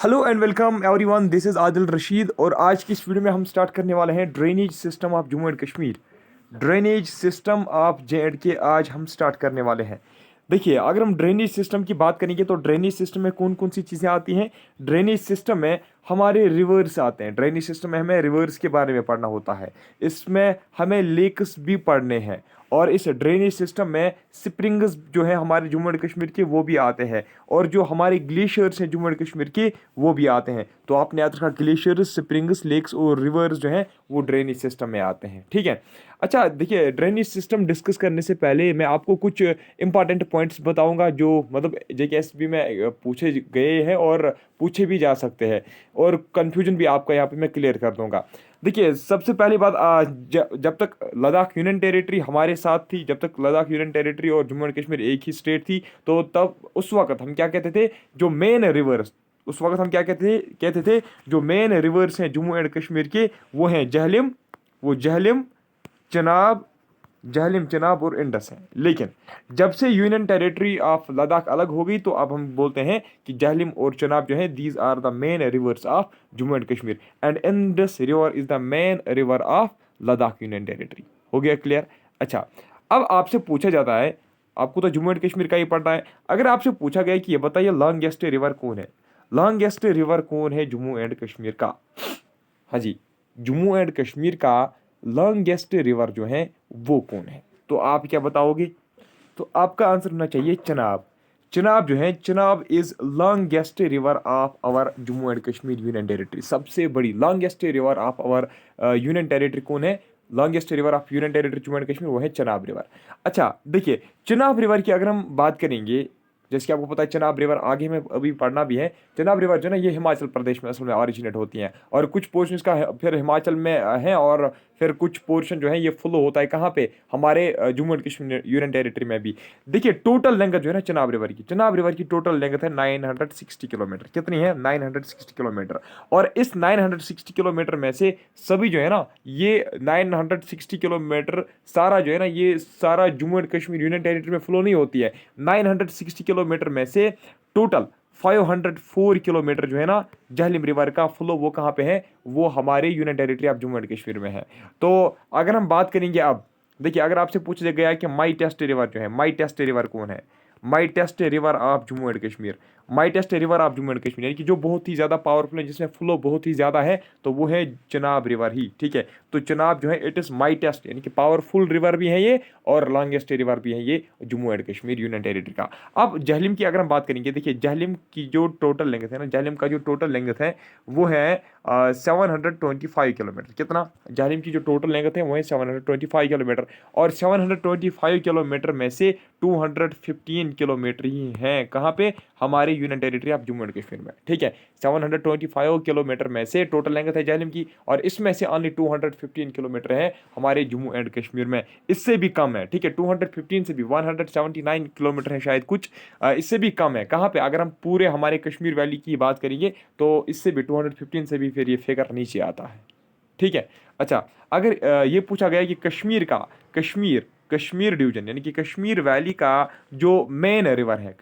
Hello and welcome everyone, this is Adil Rashid और आज की इस वीडियो में हम स्टार्ट करने वाले हैं drainage system of Jammu and Kashmir. Drainage system of J and के आज हम स्टार्ट करने वाले हैं। देखिए, अगर हम ड्रेनेज सिस्टम की बात करेंगे तो ड्रेनेज सिस्टम में कौन कौन सी चीज़ें आती हैं। ड्रेनेज सिस्टम में हमारे रिवर्स आते हैं। ड्रेनेज सिस्टम में हमें रिवर्स के बारे में पढ़ना होता है। इसमें हमें लेक्स भी पढ़ने हैं और इस ड्रेनेज सिस्टम में स्प्रिंग्स जो है हमारे जम्मू एंड कश्मीर के वो भी आते हैं और जो हमारे ग्लेशियर्स हैं जम्मू एंड कश्मीर के वो भी आते हैं। तो आपने याद रखा, ग्लेशियर्स, स्प्रिंग्स, लेक्स और रिवर्स जो हैं वो ड्रेनेज सिस्टम में आते हैं। ठीक है। अच्छा, देखिए, ड्रेनेज सिस्टम डिस्कस करने से पहले मैं आपको कुछ इंपॉर्टेंट पॉइंट्स बताऊंगा जो मतलब जेकेएसबी में पूछे गए हैं और पूछे भी जा सकते हैं और कंफ्यूजन भी आपका यहाँ पे मैं क्लियर कर दूंगा। देखिए, सबसे पहली बात, जब तक लद्दाख यूनियन टेरिटरी हमारे साथ थी, जब तक लद्दाख यूनियन टेरिटरी और जम्मू एंड कश्मीर एक ही स्टेट थी, तो तब उस वक्त हम क्या कहते थे, जो मेन रिवर्स, उस वक्त हम क्या कहते थे जो मेन रिवर्स हैं जम्मू एंड कश्मीर के, वो हैं जहलिम, चनाब, चनाब और इंडस हैं। लेकिन जब से यूनियन टेरिटरी ऑफ लद्दाख अलग हो गई तो अब हम बोलते हैं कि जहलिम और चनाब जो है, these are the main rivers of Jammu and Kashmir and Indus river is the main river of Ladakh union territory. हो गया क्लियर? अच्छा, अब आपसे पूछा जाता है, आपको तो जम्मू एंड कश्मीर का ही पढ़ना है, अगर आपसे पूछा गया कि ये बताइए लॉन्गेस्ट रिवर कौन है, लॉन्गेस्ट रिवर कौन है जम्मू एंड कश्मीर का? हाँ जी, जम्मू एंड कश्मीर का लॉन्गेस्ट रिवर जो है वो कौन है? तो आप क्या बताओगे? तो आपका आंसर होना चाहिए चनाब। चनाब जो है, Chenab is longest river of our Jammu and Kashmir union territory. सबसे बड़ी longest river of our union territory कौन है? Longest river of union territory Jammu and Kashmir, वो है चनाब रिवर। अच्छा, देखिए, चनाब रिवर की अगर हम बात करेंगे, जैसे कि आपको पता है चनाब रिवर आगे में अभी पढ़ना भी है। चनाब रिवर जो है ना, ये हिमाचल प्रदेश में असल में ऑरिजिनेट होती हैं और कुछ पोर्शन इसका फिर हिमाचल में है और फिर कुछ पोर्शन जो है ये फ्लो होता है कहाँ पे, हमारे Jammu and Kashmir union territory में भी। देखिए, टोटल लेंथ जो है ना चनाब रिवर की टोटल लेंथ है 960 किलोमीटर। कितनी है? 960 किलोमीटर। और इस 960 किलोमीटर में से सभी जो है ना, ये 960 किलोमीटर सारा जो है ना, ये सारा Jammu and Kashmir union territory में फ्लो नहीं होती है। 960 किलोमीटर में से टोटल 504 किलोमीटर जो है ना जहलिम रिवर का फ्लो, वो कहाँ पे है? वो हमारे union territory of Jammu and Kashmir में है। तो अगर हम बात करेंगे, अब देखिए, अगर आपसे पूछा गया कि माई टेस्ट रिवर जो है, माई टेस्ट रिवर कौन है? My test river of Jammu and Kashmir, my test river of Jammu and Kashmir, यानी कि जो बहुत ही ज़्यादा पावरफुल है, जिसमें फ्लो बहुत ही ज़्यादा है, तो वो है चनाब रिवर ही। ठीक है, तो चनाब जो है इट इज़ माई टेस्ट, यानी कि पावरफुल रिवर भी है ये और लॉन्गेस्ट रिवर भी है ये Jammu and Kashmir union territory का। अब जहलिम की अगर हम बात करेंगे, देखिए, जहलिम की जो टोटल लेंथ है ना, जहलिम का जो टोटल लेंथ है वो है 725 किलोमीटर। कितना? जहलिम की जो टोटल लेंथ है वो है 725 किलोमीटर और 725 किलोमीटर में से 215 किलोमीटर ही हैं कहाँ पे? हमारे union territory of Jammu and Kashmir में। ठीक है, 725 किलोमीटर में से टोटल लेंथ है जहलिम की और इसमें से ओनली 215 किलोमीटर है हमारे जम्मू एंड कश्मीर में। इससे भी कम है। ठीक है, 215 से भी 179 किलोमीटर है शायद कुछ, इससे भी कम है। कहाँ पे? अगर हम पूरे हमारे कश्मीर वैली की बात करेंगे तो इससे भी 215 से भी फिर ये फिगर नीचे आता है। ठीक है। अच्छा, अगर ये पूछा गया कि कश्मीर डिवीजन, यानी कि कश्मीर वैली का जो मेन रिवर है,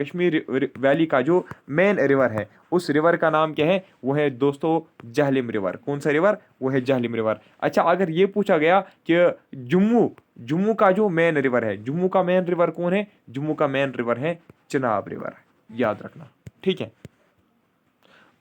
वैली का जो मेन रिवर है, उस रिवर का नाम क्या है? वो है दोस्तों जहलिम रिवर। कौन सा रिवर? वो है जहलिम रिवर। अच्छा, अगर ये पूछा गया कि जम्मू जम्मू का जो मेन रिवर है, जम्मू का मेन रिवर कौन है? जम्मू का मेन रिवर है चनाब रिवर। याद रखना। ठीक है,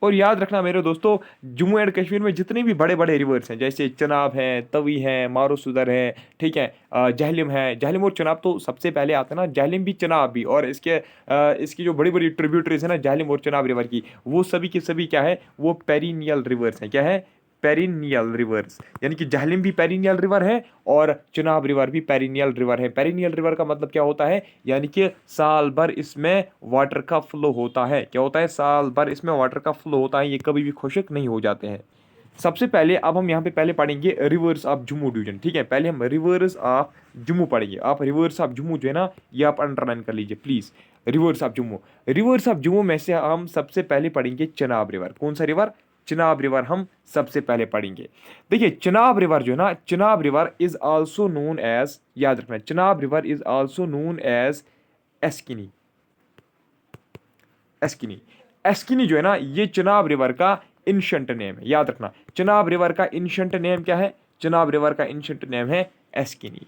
और याद रखना मेरे दोस्तों, जम्मू एंड कश्मीर में जितने भी बड़े बड़े रिवर्स हैं, जैसे चनाब है, तवी है, मारूसुदर है, ठीक है, जहलिम है। जहलिम और चनाब तो सबसे पहले आते हैं ना, जहलिम भी चनाब भी, और इसकी जो बड़ी बड़ी ट्रिब्यूटरीज है ना जहलिम और चनाब रिवर की, वो सभी की सभी क्या है? वो पेरिनियल रिवर्स हैं। क्या है? पेरिनियल रिवर्स, यानी कि जहलिम भी पेरिनियल रिवर है और चनाब रिवर भी पेरिनियल रिवर है। पेरिनियल रिवर का मतलब क्या होता है? यानी कि साल भर इसमें वाटर का फ्लो होता है। क्या होता है? साल भर इसमें वाटर का फ्लो होता है, ये कभी भी खुश्क नहीं हो जाते हैं। सबसे पहले अब हम यहाँ पे पहले पढ़ेंगे रिवर्स ऑफ जम्मू डिवीजन। ठीक है, पहले हम रिवर्स ऑफ जम्मू पढ़ेंगे। आप रिवर्स ऑफ जम्मू जो है ना, ये आप अंडरलाइन कर लीजिए प्लीज। रिवर्स ऑफ जम्मू में से हम सबसे पहले पढ़ेंगे चनाब रिवर। कौन सा रिवर? चिनाब रिवर हम सबसे पहले पढ़ेंगे। देखिए, चिनाब रिवर जो है ना, Chenab river is also known as, याद रखना, Chenab river is also known as Askini. Askini Askini जो है ना, ये चिनाब रिवर का एंशिएंट नेम है, याद रखना। चिनाब रिवर का एंशिएंट नेम क्या है? चिनाब रिवर का एंशिएंट नेम है एस्किनी।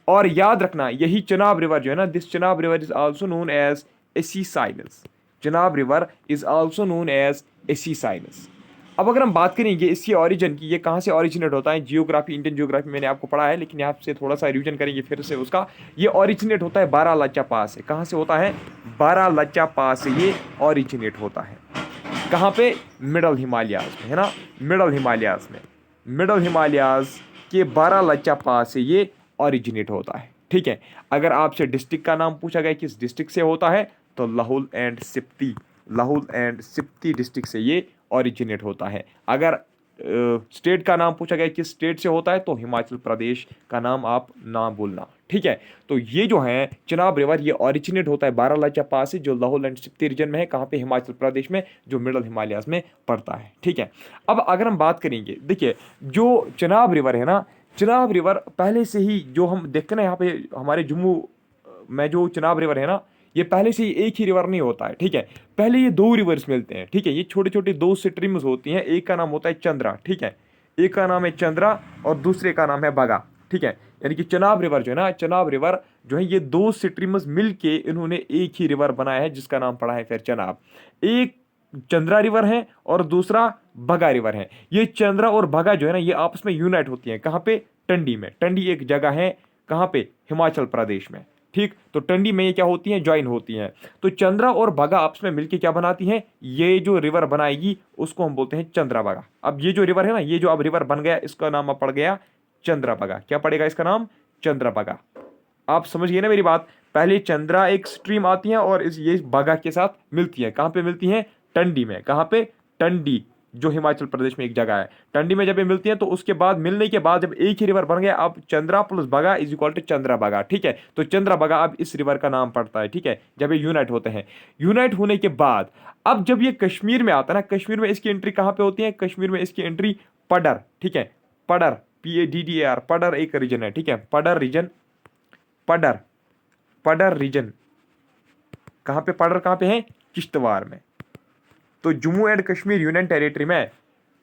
और याद रखना, यही चिनाब रिवर जो है ना, this Chenab river is also known as Acesines. Chenab river is also known as Acesines. अब अगर हम बात करेंगे इसकी ओरिजिन की, ये कहाँ से ओरिजिनेट होता है, जियोग्राफी, इंडियन जियोग्राफी मैंने आपको पढ़ा है, लेकिन यहाँ से थोड़ा सा रिवीजन करेंगे फिर से उसका। ये ओरिजिनेट होता है बारालाचा पास से। कहाँ से होता है? बारालाचा पास से ये ओरिजिनेट होता है। कहाँ पे? मिडल हिमालयाज में, है ना, मिडल हिमालयाज में। मिडल हिमालयाज के बारालाचा पास से ये ओरिजिनेट होता है, ठीक है। अगर आपसे डिस्ट्रिक्ट का नाम पूछा गया किस डिस्ट्रिक्ट से होता है, तो Lahaul and Spiti, Lahaul and Spiti district से ये ओरिजिनेट होता है। अगर स्टेट का नाम पूछा गया किस स्टेट से होता है, तो हिमाचल प्रदेश का नाम आप ना भूलना, ठीक है। तो ये जो है चिनाब रिवर, ये ओरिजिनेट होता है बारालाचा पास से, जो लाहौल एंड स्पीति रीजन में है। कहाँ पे? हिमाचल प्रदेश में, जो मिडल हिमालयाज में पड़ता है, ठीक है। अब अगर हम बात करेंगे, देखिए जो चिनाब रिवर है ना, चिनाब रिवर पहले से ही, जो हम देखते हैं ना यहाँ पे हमारे जम्मू में जो चिनाब रिवर है ना, ये पहले से ही एक ही रिवर नहीं होता है, ठीक है। पहले ये दो रिवर्स मिलते हैं, ठीक है। ये छोटे छोटे दो स्ट्रीम्स होती हैं, एक का नाम होता है चंद्रा, ठीक है, एक का नाम है चंद्रा और दूसरे का नाम है बगा, ठीक है। यानी कि चिनाब रिवर जो है ना, चिनाब रिवर जो है, ये दो स्ट्रीम्स मिल के इन्होंने एक ही रिवर बनाया है, जिसका नाम पड़ा है फिर चनाब। एक चंद्रा रिवर है और दूसरा भगा रिवर है। ये चंद्रा और भगा जो है ना, ये आपस में यूनाइट होती हैं। कहाँ पे? टंडी में। टंडी एक जगह है, कहाँ पे? हिमाचल प्रदेश में, ठीक। तो टंडी में ये क्या होती हैं? ज्वाइन होती हैं। तो चंद्रा और भगा आपस में मिलके क्या बनाती हैं? ये जो रिवर बनाएगी उसको हम बोलते हैं चंद्रा भगा। अब ये जो रिवर है ना, ये जो अब रिवर बन गया, इसका नाम अब पड़ गया चंद्रा भगा। क्या पड़ेगा इसका नाम? चंद्रा भगा। आप समझ गए ना मेरी बात? पहले चंद्रा एक स्ट्रीम आती है और ये भगा के साथ मिलती है। कहाँ पे मिलती है? टंडी में। कहाँ पे? टंडी, जो हिमाचल प्रदेश में एक जगह है। टंडी में जब ये मिलती है, तो उसके बाद मिलने के बाद जब एक ही रिवर बन गया, अब चंद्रा प्लस भगा इज इक्वल टू चंद्रा भगा, ठीक है। तो चंद्रा भगा अब इस रिवर का नाम पड़ता है, ठीक है, जब ये यूनाइट होते हैं। यूनाइट होने के बाद अब जब ये कश्मीर में आता है ना, कश्मीर में इसकी एंट्री कहाँ पे होती है? कश्मीर में इसकी एंट्री पडर, ठीक है, पडर, PADDAR, पडर एक रीजन है, ठीक है, पडर रीजन, पडर, पडर रीजन। कहाँ पे? पडर कहाँ पे है? किश्तवाड़ में। तो Jammu and Kashmir union territory में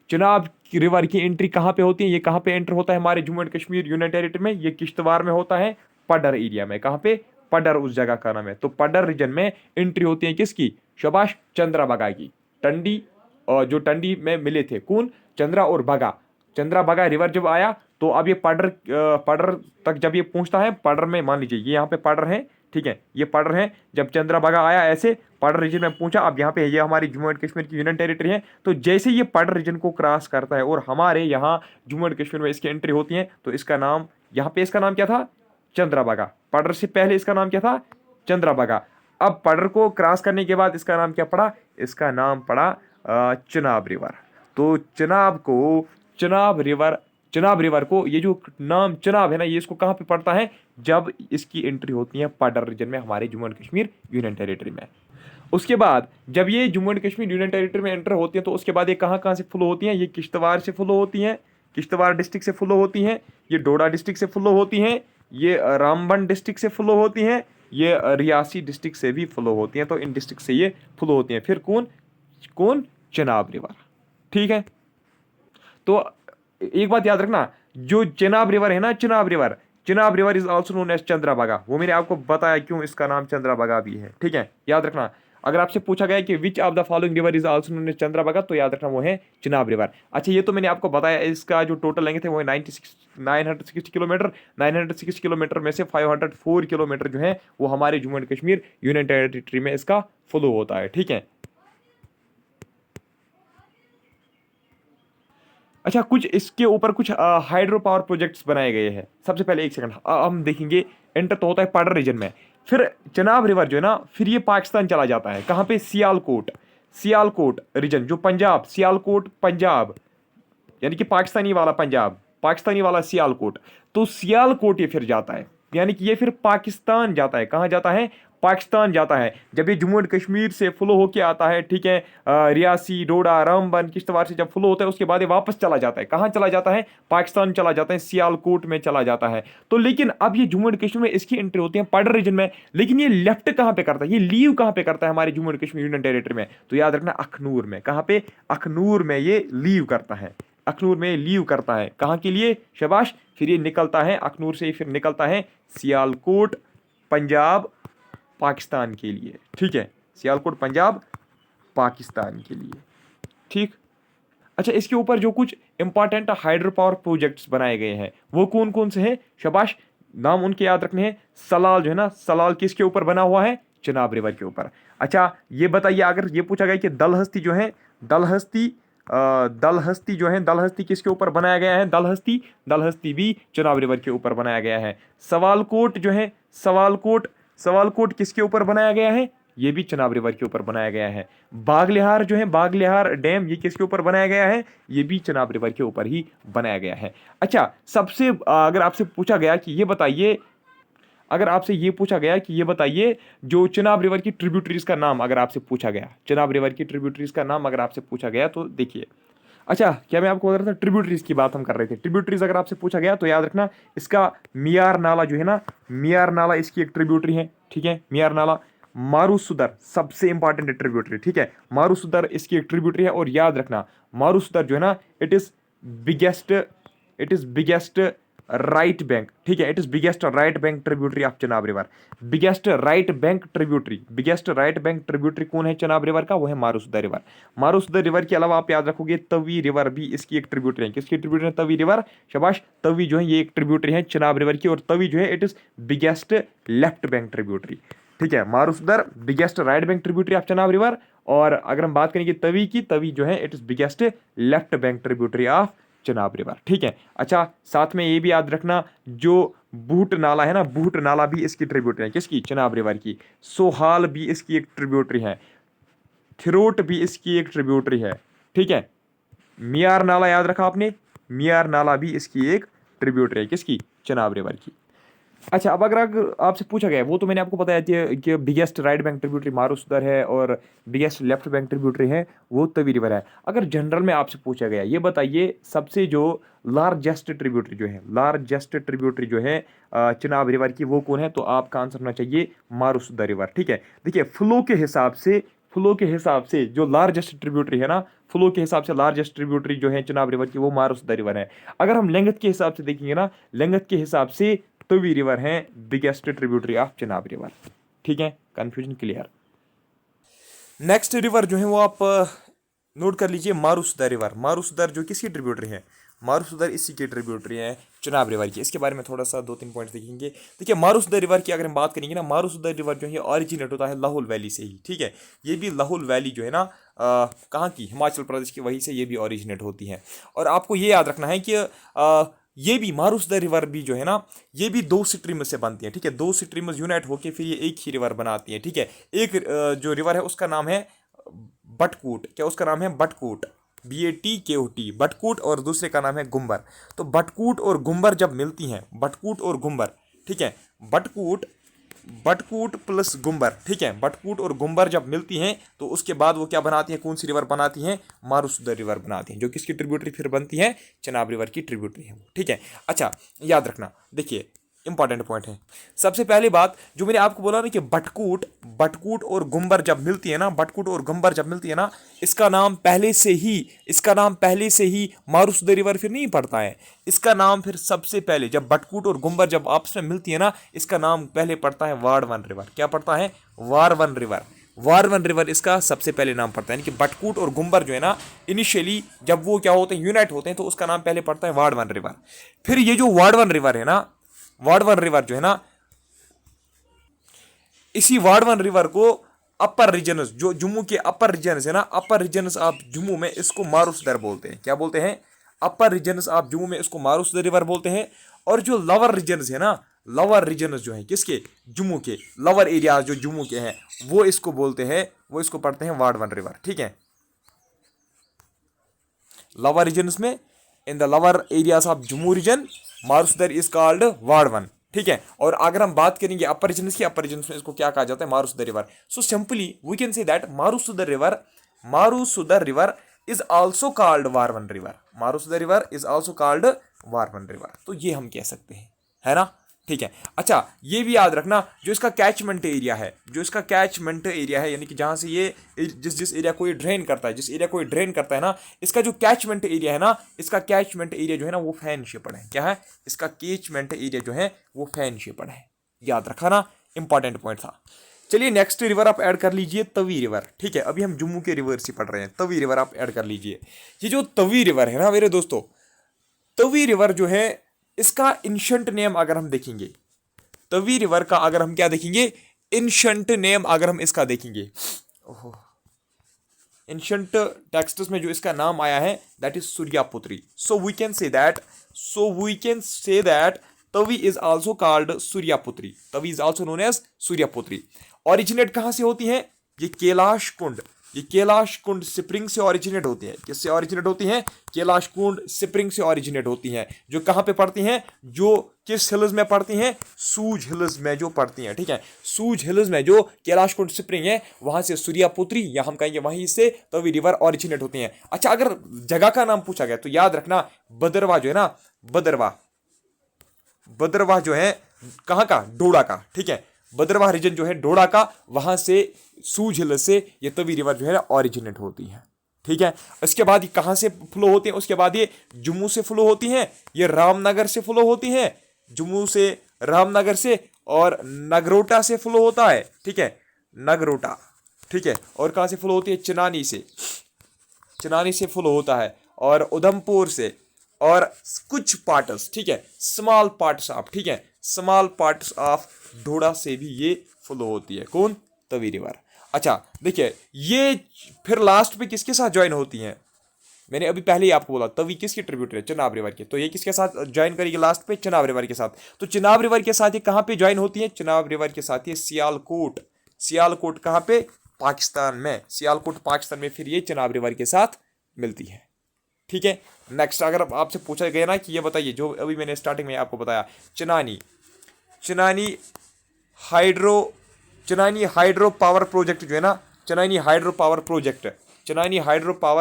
चिनाब रिवर की एंट्री कहाँ पे होती है? ये कहाँ पे एंटर होता है हमारे Jammu and Kashmir union territory में? ये किश्तवाड़ में होता है, पडर एरिया में। कहाँ पे? पडर उस जगह का नाम है। तो पडर रीजन में एंट्री होती है किसकी? शाबाश, चंद्रा भगा की। टंडी, और जो टंडी में मिले थे कौन? चंद्रा और भगा। चंद्रा भगा रिवर जब आया, तो अब ये पडर तक जब ये पहुंचता है, पडर में मान लीजिए ये यहाँ पे पडर है, ठीक है, ये पडर है। जब चंद्रा भगा आया ऐसे पडर रीजन में पहुंचा, अब यहाँ पे ये हमारी जम्मू एंड कश्मीर की यूनियन टेरिटरी है। तो जैसे ये पडर रीजन को क्रॉस करता है और हमारे यहाँ जम्मू एंड कश्मीर में इसकी एंट्री होती है, तो इसका नाम, यहाँ पे इसका नाम क्या था? चंद्रा भगा। पडर से पहले इसका नाम क्या था? चंद्रा भगा। अब पडर को क्रॉस करने के बाद इसका नाम क्या पड़ा? इसका नाम पड़ा चिनाब रिवर। तो चिनाब को, चिनाब रिवर को, ये जो नाम चिनाब है ना, ये इसको कहाँ पे पड़ता है? जब इसकी एंट्री होती है पडर रीजन में, हमारे Jammu and Kashmir union territory में। उसके बाद जब ये Jammu and Kashmir union territory में एंटर होती है, तो उसके बाद ये कहाँ कहाँ से फ्लो होती हैं? ये किश्तवाड़ से फ्लो होती हैं, किश्तवाड़ डिस्ट्रिक्ट से फ्लो होती हैं, ये डोडा डिस्ट्रिक्ट से फ्लो होती हैं, ये रामबन डिस्ट्रिक्ट से फ्लो होती हैं, ये रियासी डिस्ट्रिक्ट से भी फ्लो होती हैं। तो इन डिस्ट्रिक्ट से ये फ्लो होती हैं। फिर कौन कौन? चिनाब रिवर, ठीक है। तो एक बात याद रखना, जो चिनाब रिवर है ना, Chenab river is also known as Chandra Bhaga. वो मैंने आपको बताया क्यों इसका नाम चंद्रा भगा भी है, ठीक है, याद रखना। अगर आपसे पूछा गया कि which of the following river is also known as Chandra Bhaga, तो याद रखना वो है चिनाब रिवर। अच्छा, ये तो मैंने आपको बताया, इसका जो टोटल लेंथ है वो है 960 किलोमीटर। 960 किलोमीटर में से 504 किलोमीटर जो है वो हमारे Jammu and Kashmir union territory में इसका फ्लो होता है, ठीक है। अच्छा, कुछ इसके ऊपर कुछ हाइड्रो पावर प्रोजेक्ट्स बनाए गए हैं। सबसे पहले एक सेकंड हम देखेंगे, एंटर तो होता है पडर रीजन में, फिर चिनाब रिवर जो है ना, फिर ये पाकिस्तान चला जाता है। कहाँ पे? सियालकोट, सियालकोट रीजन, जो पंजाब, सियालकोट पंजाब, यानी कि पाकिस्तानी वाला पंजाब, पाकिस्तानी वाला सियालकोट। तो सियालकोट ये फिर जाता है, यानी कि ये फिर पाकिस्तान जाता है। कहाँ जाता है? पाकिस्तान जाता है। जब ये जम्मू एंड कश्मीर से फ्लो होके आता है, ठीक है, रियासी, डोडा, रामबन, किश्तवाड़ से जब फ्लो होता है, उसके बाद ये वापस चला जाता है। कहाँ चला जाता है? पाकिस्तान चला जाता है, सियालकोट में चला जाता है। तो लेकिन अब ये जम्मू एंड कश्मीर में इसकी एंट्री होती है पडर रीजन में, लेकिन ये लेफ्ट कहाँ पे करता है, ये लीव कहाँ पे करता है हमारे Jammu and Kashmir union territory में? तो याद रखना अखनूर में। कहाँ पे? अखनूर में ये लीव करता है। अखनूर में लीव करता है। कहाँ के लिए? शाबाश। फिर ये निकलता है अखनूर से, फिर निकलता है सियालकोट, पंजाब, पाकिस्तान के लिए। ठीक है, सियालकोट, पंजाब, पाकिस्तान के लिए। ठीक। अच्छा, इसके ऊपर जो कुछ इंपॉर्टेंट हाइड्रो पावर प्रोजेक्ट्स बनाए गए हैं वो कौन कौन से हैं? शाबाश, नाम उनके याद रखने हैं। सलाल जो है ना, सलाल किसके ऊपर बना हुआ है? चिनाब रिवर के ऊपर। अच्छा, ये बताइए, अगर ये पूछा गया कि दलहस्ती जो है, दलहस्ती जो है, दलहस्ती किसके ऊपर बनाया गया है? दलहस्ती भी चिनाब रिवर के ऊपर बनाया गया है। सवालकोट जो है, सवालकोट किसके ऊपर बनाया गया है? ये भी चिनाब रिवर के ऊपर बनाया गया है। बागलिहार जो है, बागलिहार डैम, ये किसके ऊपर बनाया गया है? ये भी चिनाब रिवर के ऊपर ही बनाया गया है। अच्छा, सबसे अगर आपसे पूछा गया कि ये बताइए, अगर आपसे ये पूछा गया कि ये बताइए, जो चिनाब रिवर की ट्रिब्यूटरीज का नाम अगर आपसे पूछा गया, चिनाब रिवर की ट्रिब्यूटरीज का नाम अगर आपसे पूछा गया तो देखिए। अच्छा, क्या मैं आपको बता रहा था, ट्रिब्यूटरीज की बात हम कर रहे थे। ट्रिब्यूटरीज अगर आपसे पूछा गया तो याद रखना, इसका मियार नाला जो है ना, मियार नाला इसकी एक ट्रिब्यूटरी है। ठीक है, मियार नाला। मारूसुदर सबसे इंपॉर्टेंट ट्रिब्यूटरी। ठीक है, मारूसुदर इसकी एक ट्रिब्यूटरी है। और याद रखना, मारूसुदर जो है ना, it is biggest right bank. ठीक है, it is biggest right bank tributary of Chenab river. Biggest right bank tributary कौन है चिनाब रिवर का? वो है मारूसुदर रिवर। मारूसुदर रिवर के अलावा आप याद रखोगे तवी रिवर भी इसकी एक ट्रिब्यूटरी है। किसकी ट्रिब्यूटरी है? तवी रिवर। शाबाश, तवी जो है ये एक ट्रिब्यूटरी है चिनाब रिवर की। और तवी जो है it is biggest left bank tributary. ठीक है, Marusudar biggest right bank tributary of Chenab river. और अगर हम बात करेंगे तवी की, तवी जो है it is biggest left bank tributary of Chenab river. ठीक है। अच्छा, साथ में ये भी याद रखना, जो बूट नाला है ना, बूट नाला भी इसकी ट्रिब्यूटरी है। किसकी? चिनाब रिवर की। सोहाल भी इसकी एक ट्रिब्यूटरी है। थिरोट भी इसकी एक ट्रिब्यूटरी है। ठीक है, मियार नाला याद रखा आपने, मियार नाला भी इसकी एक ट्रिब्यूटरी है। किसकी? चिनाब रिवर की। अच्छा, अब अगर आपसे पूछा गया, वो तो मैंने आपको बताया था कि बिगेस्ट राइट बैंक ट्रिब्यूटरी मारूसुदर है और बिगेस्ट लेफ्ट बैंक ट्रिब्यूटरी है वो तवी रिवर है। अगर जनरल में आपसे पूछा गया, ये बताइए सबसे जो लार्जेस्ट ट्रिब्यूटरी जो है, लार्जेस्ट ट्रिब्यूटरी जो है चिनाब रिवर की, वो कौन है? तो आपका आंसर होना चाहिए मारूसुदर रिवर। ठीक है, देखिए फ्लो के हिसाब से जो लार्जेस्ट ट्रिब्यूटरी है ना, फ्लो के हिसाब से लार्जेस्ट ट्रिब्यूटरी जो है चिनाब रिवर की, वो मारूसुदर रिवर है। अगर हम लेंथ के हिसाब से देखेंगे ना, लेंथ के हिसाब से तवी रिवर है biggest tributary of Chenab river. ठीक है, कंफ्यूजन क्लियर। नेक्स्ट रिवर जो है वो आप नोट कर लीजिए, मारूसुदर रिवर। मारूसुदर जो किसकी ट्रिब्यूटरी है? मारूसुदर इसी की ट्रिब्यूटरी है चिनाब रिवर की। इसके बारे में थोड़ा सा 2-3 पॉइंट देखेंगे। देखिए, मारूसुदर रिवर की अगर हम बात करेंगे ना, मारूसुदर रिवर जो है ऑरिजिनेट होता है लाहौल वैली से ही। ठीक है, ये भी लाहौल वैली जो है ना, कहाँ की? हिमाचल प्रदेश की, वहीं से ये भी ऑरिजिनेट होती है। और आपको ये याद रखना है कि ये भी मारूसुदर रिवर भी जो है ना, ये भी 2 स्ट्रीम्स से बनती है। ठीक है, 2 स्ट्रीम्स यूनाइट होकर फिर ये एक ही रिवर बनाती है। ठीक है, एक जो रिवर है उसका नाम है बटकूट। क्या उसका नाम है? बटकूट, BATKOT, बटकूट। और दूसरे का नाम है गुम्बर। तो बटकूट और गुम्बर जब मिलती हैं, बटकूट और गुम्बर, ठीक है, बटकूट प्लस गुम्बर, ठीक है, बटकूट और गुम्बर जब मिलती हैं तो उसके बाद वो क्या बनाती है? कौन सी रिवर बनाती हैं? मारूसुदर रिवर बनाती हैं, जो किसकी ट्रिब्यूटरी फिर बनती है? चिनाब रिवर की ट्रिब्यूटरी है। ठीक है। अच्छा, याद रखना, देखिए इंपॉर्टेंट पॉइंट है। सबसे पहली बात जो मैंने आपको बोला ना कि बटकूट और गुम्बर जब मिलती है ना, बटकूट और गुम्बर जब मिलती है ना, इसका नाम पहले से ही मारूसुदर रिवर फिर नहीं पड़ता है। इसका नाम फिर सबसे पहले, जब बटकूट और गुम्बर जब आपस में मिलती है ना, इसका नाम पहले पड़ता है वारवन रिवर। क्या पड़ता है? वारवन रिवर। वारवन रिवर इसका सबसे पहले नाम पड़ता है। यानी कि बटकूट और गुम्बर जो है ना, इनिशियली जब वो क्या होते हैं? यूनाइट होते हैं, तो उसका नाम पहले पड़ता है वारवन रिवर। फिर ये जो वारवन रिवर है ना, वारवन रिवर जो है ना, इसी वारवन रिवर को अपर रीजनस, जो जम्मू के अपर रीजनस है ना, अपर रीजनस ऑफ जम्मू में इसको मारूसुदर बोलते हैं। क्या बोलते हैं? अपर रीजनस ऑफ जम्मू में इसको मारूसुदर रिवर बोलते हैं। और जो लोअर रीजनस है ना, लोअर रीजनस जो है किसके? जम्मू के लोअर एरियाज जो जम्मू के हैं, वो इसको बोलते हैं, वो इसको पढ़ते हैं वारवन रिवर। ठीक है, लोअर रीजनस में, in the lower areas of Jammu region, Marusudar is called Warwan. ठीक है। और अगर हम बात करेंगे अपर रीजन की, अपर रीजन में इसको क्या कहा जाता है, Marusudar river. So simply we can say that Marusudar river is also called Warwan river, Marusudar river is also called Warwan river. तो ये हम कह सकते हैं, है ना, ठीक है। अच्छा ये भी याद रखना, जो इसका कैचमेंट एरिया है, जो इसका कैचमेंट एरिया है, यानी कि जहां से ये जिस एरिया को ये ड्रेन करता है, जिस एरिया को ये ड्रेन करता है ना, इसका जो कैचमेंट एरिया है ना, इसका कैचमेंट एरिया जो है ना वो फैन शेपड है। क्या है, इसका कैचमेंट एरिया जो है वो फैन शेपड है। याद रखा ना, इंपॉर्टेंट पॉइंट था। चलिए नेक्स्ट रिवर आप ऐड कर लीजिए, तवी रिवर। ठीक है, अभी हम जम्मू के रिवर्स ही पढ़ रहे हैं, तवी रिवर आप ऐड कर लीजिए। ये जो तवी रिवर है ना मेरे दोस्तों, तवी रिवर जो है इसका इंशंट नेम अगर हम देखेंगे, तवी रिवर का अगर हम क्या देखेंगे, इंशंट नेम अगर हम इसका देखेंगे, ओहो, इंशंट टेक्स्ट्स में जो इसका नाम आया है that is Suryaputri. So we can say that Tawi is also called Suryaputri, Tawi is also known as Suryaputri. Originate कहां से होती है, ये कैलाश कुंड, ये कैलाश कुंड स्प्रिंग से ओरिजिनेट होती है। किससे ओरिजिनेट होती हैं, कैलाश कुंड स्प्रिंग से ओरिजिनेट होती हैं, जो कहां पे पड़ती हैं, जो किस हिल्स में पड़ती हैं, सूज हिल्स में जो पड़ती हैं। ठीक है, सूज हिल्स में जो कैलाश कुंड स्प्रिंग है वहां से सूर्यापुत्री, या हम कहेंगे वहीं से तवी रिवर ओरिजिनेट होती हैं। अच्छा अगर जगह का नाम पूछा गया तो याद रखना, भद्रवाह जो है ना, भद्रवाह जो है कहां का, डोडा का। ठीक है, भद्रवाह रीजन जो है डोडा का, वहां से सूज हिल से ये तवी रिवर जो है ओरिजिनेट होती है। ठीक है, इसके बाद ये कहां से फ्लो होती है, उसके बाद ये जम्मू से फ्लो होती हैं, ये रामनगर से फ्लो होती हैं, जम्मू से, रामनगर से, और नगरोटा से फ्लो होता है। ठीक है, नगरोटा। ठीक है, और कहां से फ्लो होती है, चिनानी से फ्लो होता है, और उधमपुर से, और कुछ पार्ट्स, ठीक है, स्मॉल पार्ट्स ऑफ, ठीक है, स्मॉल पार्ट्स ऑफ डोडा से भी ये फ्लो होती है। कौन, तवी रिवर। अच्छा देखिए, ये फिर लास्ट पे किसके साथ ज्वाइन होती हैं, मैंने अभी पहले ही आपको बोला तवी किसकी ट्रिब्यूटरी है, चिनाब रिवर के। तो ये किसके साथ ज्वाइन करेगी लास्ट पे, चिनाब रिवर के साथ। तो चिनाब रिवर के साथ ये कहां पे ज्वाइन होती है, चिनाब रिवर के साथ ये सियालकोट कहां पे, पाकिस्तान में, सियालकोट पाकिस्तान में फिर ये चिनाब रिवर के साथ मिलती है। ठीक है, नेक्स्ट अगर आपसे पूछा गया ना कि ये बताइए, जो अभी मैंने स्टार्टिंग में आपको बताया, चिनानी हाइड्रो पावर प्रोजेक्ट जो है ना, चिनानी हाइड्रो पावर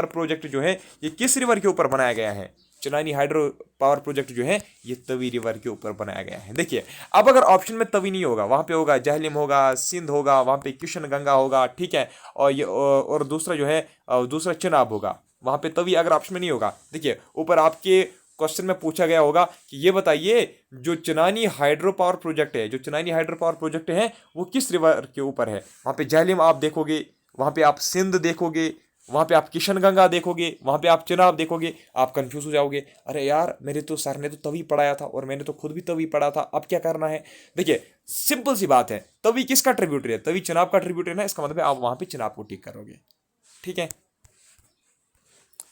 प्रोजेक्ट जो है ये किस रिवर के ऊपर बनाया गया है, चिनानी हाइड्रो पावर प्रोजेक्ट जो है ये तवी रिवर के ऊपर बनाया गया है। देखिए अब अगर ऑप्शन में तवी नहीं होगा, वहां पे होगा जहलिम होगा, सिंध होगा, वहां पे किशन गंगा होगा। ठीक है, और ये और दूसरा जो है दूसरा चिनाब होगा, वहां पे तवी अगर ऑप्शन में नहीं होगा। देखिए ऊपर आपके क्वेश्चन में पूछा गया होगा कि ये बताइए जो चिनानी हाइड्रो पावर प्रोजेक्ट है वो किस रिवर के ऊपर है। वहां पे जहलिम आप देखोगे, वहां पे आप सिंध देखोगे, वहां पे आप किशन गंगा देखोगे, वहां पे आप चिनाब देखोगे, आप कंफ्यूज हो जाओगे, अरे यार मेरे तो सर ने तो तवी पढ़ाया था और मैंने तो खुद भी तवी पढ़ा था, अब क्या करना है। देखिए सिंपल सी बात है, तवी किसका ट्रिब्यूटरी है, तवी चिनाब का ट्रिब्यूटरी है ना, इसका मतलब है आप वहां पे चिनाब को टिक करोगे। ठीक है,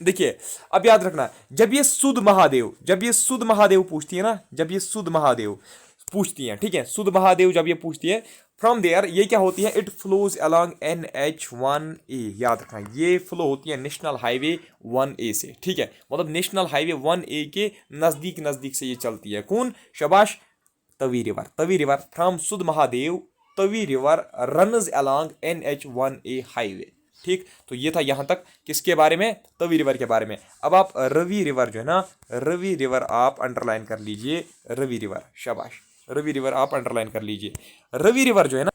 देखिए अब याद रखना, जब ये सुध महादेव पूछती है ना, ठीक है, सुध महादेव जब ये पूछती है, फ्रॉम देयर ये क्या होती है, इट फ्लोज अलोंग NH1A। याद रखना ये फ्लो होती है नेशनल हाईवे 1A से। ठीक है, मतलब नेशनल हाईवे 1A के नजदीक से ये चलती है। कौन, शाबाश, तवी रिवर फ्रॉम सुध Mahadev, Tawi river रनज along NH1A highway. ठीक, तो ये था यहां तक किसके बारे में, तवी रिवर के बारे में। अब आप रवि रिवर जो है ना, रवि रिवर आप अंडरलाइन कर लीजिए, रवि रिवर, शाबाश, रवि रिवर आप अंडरलाइन कर लीजिए। रवि रिवर जो है ना,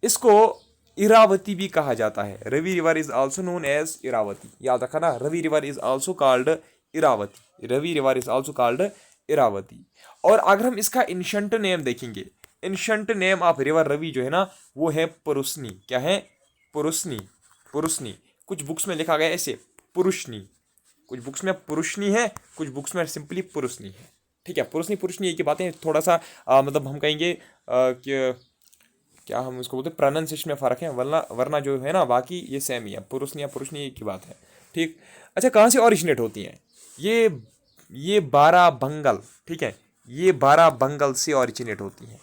इसको इरावती भी कहा जाता है, Ravi river is also known as Iravati. याद रखा ना, Ravi river is also called Iravati, और अगर हम इसका इंशंट नेम देखेंगे, ancient name of river Ravi जो है ना वो है पुरुषनी। क्या है, पुरुषनी। कुछ बुक्स में लिखा गया ऐसे पुरुषनी, कुछ बुक्स में पुरुषनी है, कुछ बुक्स में सिंपली पुरुषनी है। ठीक है, पुरुषनी एक ही बातें, थोड़ा सा मतलब हम कहेंगे कि क्या हम इसको बोलते हैं, प्रोनाउंसिएशन में फ़र्क है, वरना जो है ना बाकी ये सेम ही है, पुरुषनी एक ही बात है। ठीक, अच्छा कहाँ से ओरिजिनेट होती हैं, ये बाराबंगल। ठीक है, ये बाराबंगल से ओरिजिनेट होती हैं।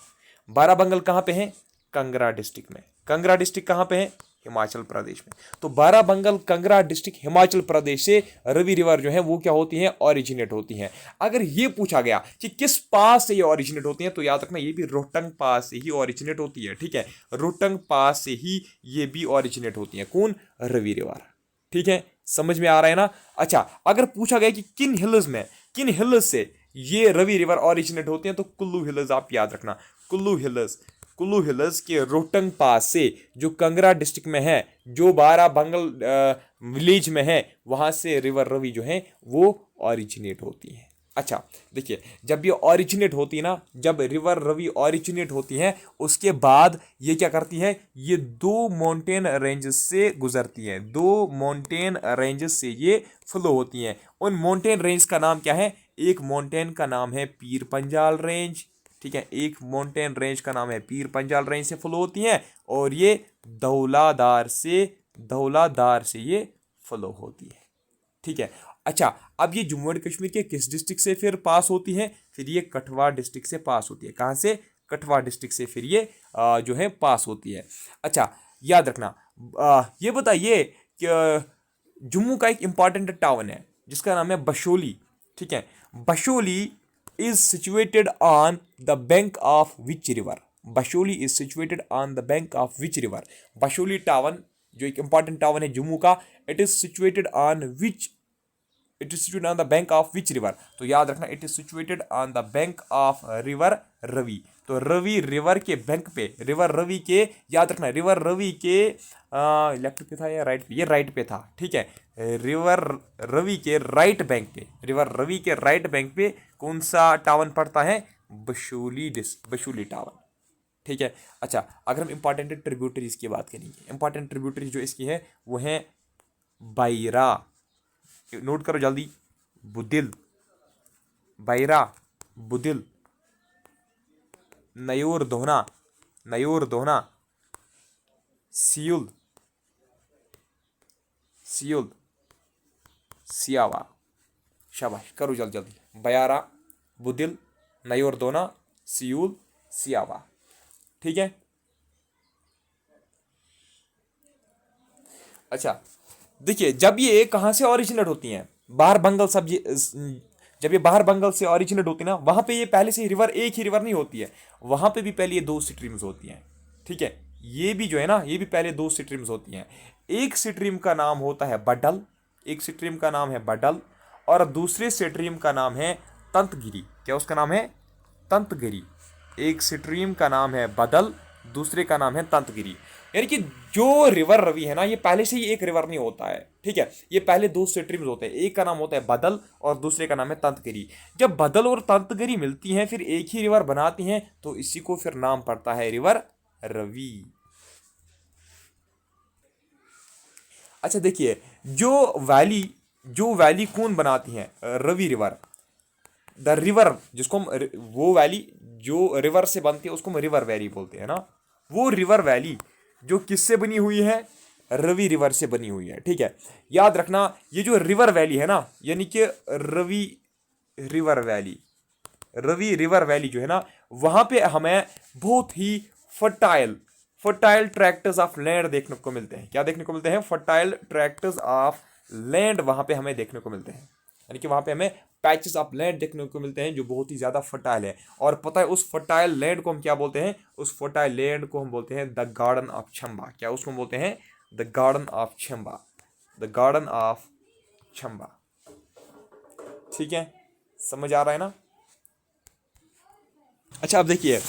बाराबंगल कहाँ पे है, कंगरा डिस्ट्रिक्ट में। कंगरा डिस्ट्रिक्ट कहाँ पे है, हिमाचल प्रदेश में। तो बाराबंगल कंगरा डिस्ट्रिक्ट हिमाचल प्रदेश से रवि रिवर जो है वो क्या होती है, ओरिजिनेट होती हैं। अगर ये पूछा गया कि किस पास से ये ओरिजिनेट होती हैं, तो याद रखना ये भी रोहतंग पास से ही ओरिजिनेट होती है, ठीक है, रोहतंग पास से ही ये भी ओरिजिनेट होती है, कौन, रवि रिवर, ठीक है, समझ में आ रहा है ना। अच्छा, अगर पूछा गया कि किन हिल्स से ये रवि रिवर ओरिजिनेट होते हैं, तो कुल्लू हिल्स आप याद रखना, कुल्लू हिल्स के रोहतंग पास से जो कंगरा डिस्ट्रिक्ट में है, जो बाराबंगल विलेज में है, वहां से रिवर रवि जो है वो ओरिजिनेट होती है। अच्छा देखिए, जब ये ओरिजिनेट होती है ना, जब रिवर रवि ओरिजिनेट होती है, उसके बाद ये क्या करती है, ये दो माउंटेन रेंजेस से गुजरती है, दो माउंटेन रेंजेस से ये फ्लो होती हैं। उन माउंटेन रेंज का नाम क्या है, एक माउंटेन का नाम है पीर पंजाल रेंज, ठीक है, एक माउंटेन रेंज का नाम है पीर पंजाल रेंज से फ्लो होती हैं, और ये धौलाधार से ये फ्लो होती है, ठीक है। अच्छा, अब ये जम्मू एंड कश्मीर के किस डिस्ट्रिक्ट से फिर पास होती है, फिर ये कठवा डिस्ट्रिक्ट से पास होती है। कहाँ से, कठवा डिस्ट्रिक्ट से फिर ये जो है पास होती है। अच्छा याद रखना, ये बताइए कि जम्मू का एक इंपॉर्टेंट टाउन है जिसका नाम है बशोली, ठीक है, Basohli is situated on the bank of which river, Basohli is situated on the bank of which river, Basohli town जो एक इंपॉर्टेंट टाउन है जम्मू का, it is situated on the bank of which river, तो याद रखना it is situated on the bank of river Ravi. तो Ravi river के bank पे, रिवर रवि के, याद रखना रिवर रवि के लेफ्ट पे था या राइट पे, ये राइट पे था, ठीक है, रिवर रवि के राइट बैंक पे, रिवर रवि के राइट बैंक पे कौन सा टाउन पड़ता है, बशोली टाउन, ठीक है। अच्छा, अगर हम इंपॉर्टेंट ट्रिब्यूटरीज की बात करेंगे, इंपॉर्टेंट ट्रिब्यूटरीज जो इसकी है वो है बायरा, नोट करो जल्दी, बुदिल, बायरा, बुदिल, नयोर दोहना, सियुल, सियावा, शाबाश, करो जल्दी जल्दी, बयारा, बुदिल, नयोर दोना, सियुल, सियावा, ठीक है। अच्छा देखिए, जब ये कहाँ से ओरिजिनेट होती हैं, बाहर बंगाल जब ये बाहर बंगाल से ओरिजिनेट होती है ना, वहां पे ये पहले से रिवर, एक ही रिवर नहीं होती है, वहां पे भी पहले ये दो स्ट्रीम्स होती हैं, ठीक है, ये भी जो है ना, ये भी पहले दो स्ट्रीम्स होती हैं। एक स्ट्रीम का नाम होता है बडल, एक स्ट्रीम का नाम है बडल, और दूसरे स्ट्रीम का नाम है तंतगिरी। क्या उसका नाम है, तंतगिरी। एक स्ट्रीम का नाम है बदल, दूसरे का नाम है तंतगिरी। यानी कि जो रिवर रवि है ना, ये पहले से ही एक रिवर नहीं होता है, ठीक है, ये पहले दो स्ट्रीम्स होते हैं, एक का नाम होता है बदल और दूसरे का नाम है तंतगिरी। जब बदल और तंतगिरी मिलती हैं, फिर एक ही रिवर बनाती हैं, तो इसी को फिर नाम पड़ता है रिवर रवि। अच्छा देखिए, जो वैली कौन बनाती हैं, रवि रिवर, द रिवर, जिसको हम वो वैली जो रिवर से बनती है उसको हम रिवर वैली बोलते हैं ना, वो रिवर वैली जो किससे बनी हुई है, रवि रिवर से बनी हुई है, ठीक है। याद रखना, ये जो रिवर वैली है ना, यानी कि रवि रिवर वैली जो है ना, वहां पे हमें बहुत ही फर्टाइल ट्रैक्टर्स ऑफ लैंड देखने को मिलते हैं। क्या देखने को मिलते हैं, फर्टाइल ट्रैक्टर्स ऑफ लैंड वहां पे हमें देखने को मिलते हैं, यानी कि वहां पे हमें पैचेस ऑफ लैंड देखने को मिलते हैं जो बहुत ही ज्यादा फर्टाइल है। और पता है उस फर्टाइल लैंड को हम क्या बोलते हैं, उस फर्टाइल लैंड को हम बोलते हैं द गार्डन ऑफ चंबा। क्या उसको बोलते हैं, the garden of Chamba, the garden of Chamba, ठीक है, समझ आ रहा है ना। अच्छा अब देखिए,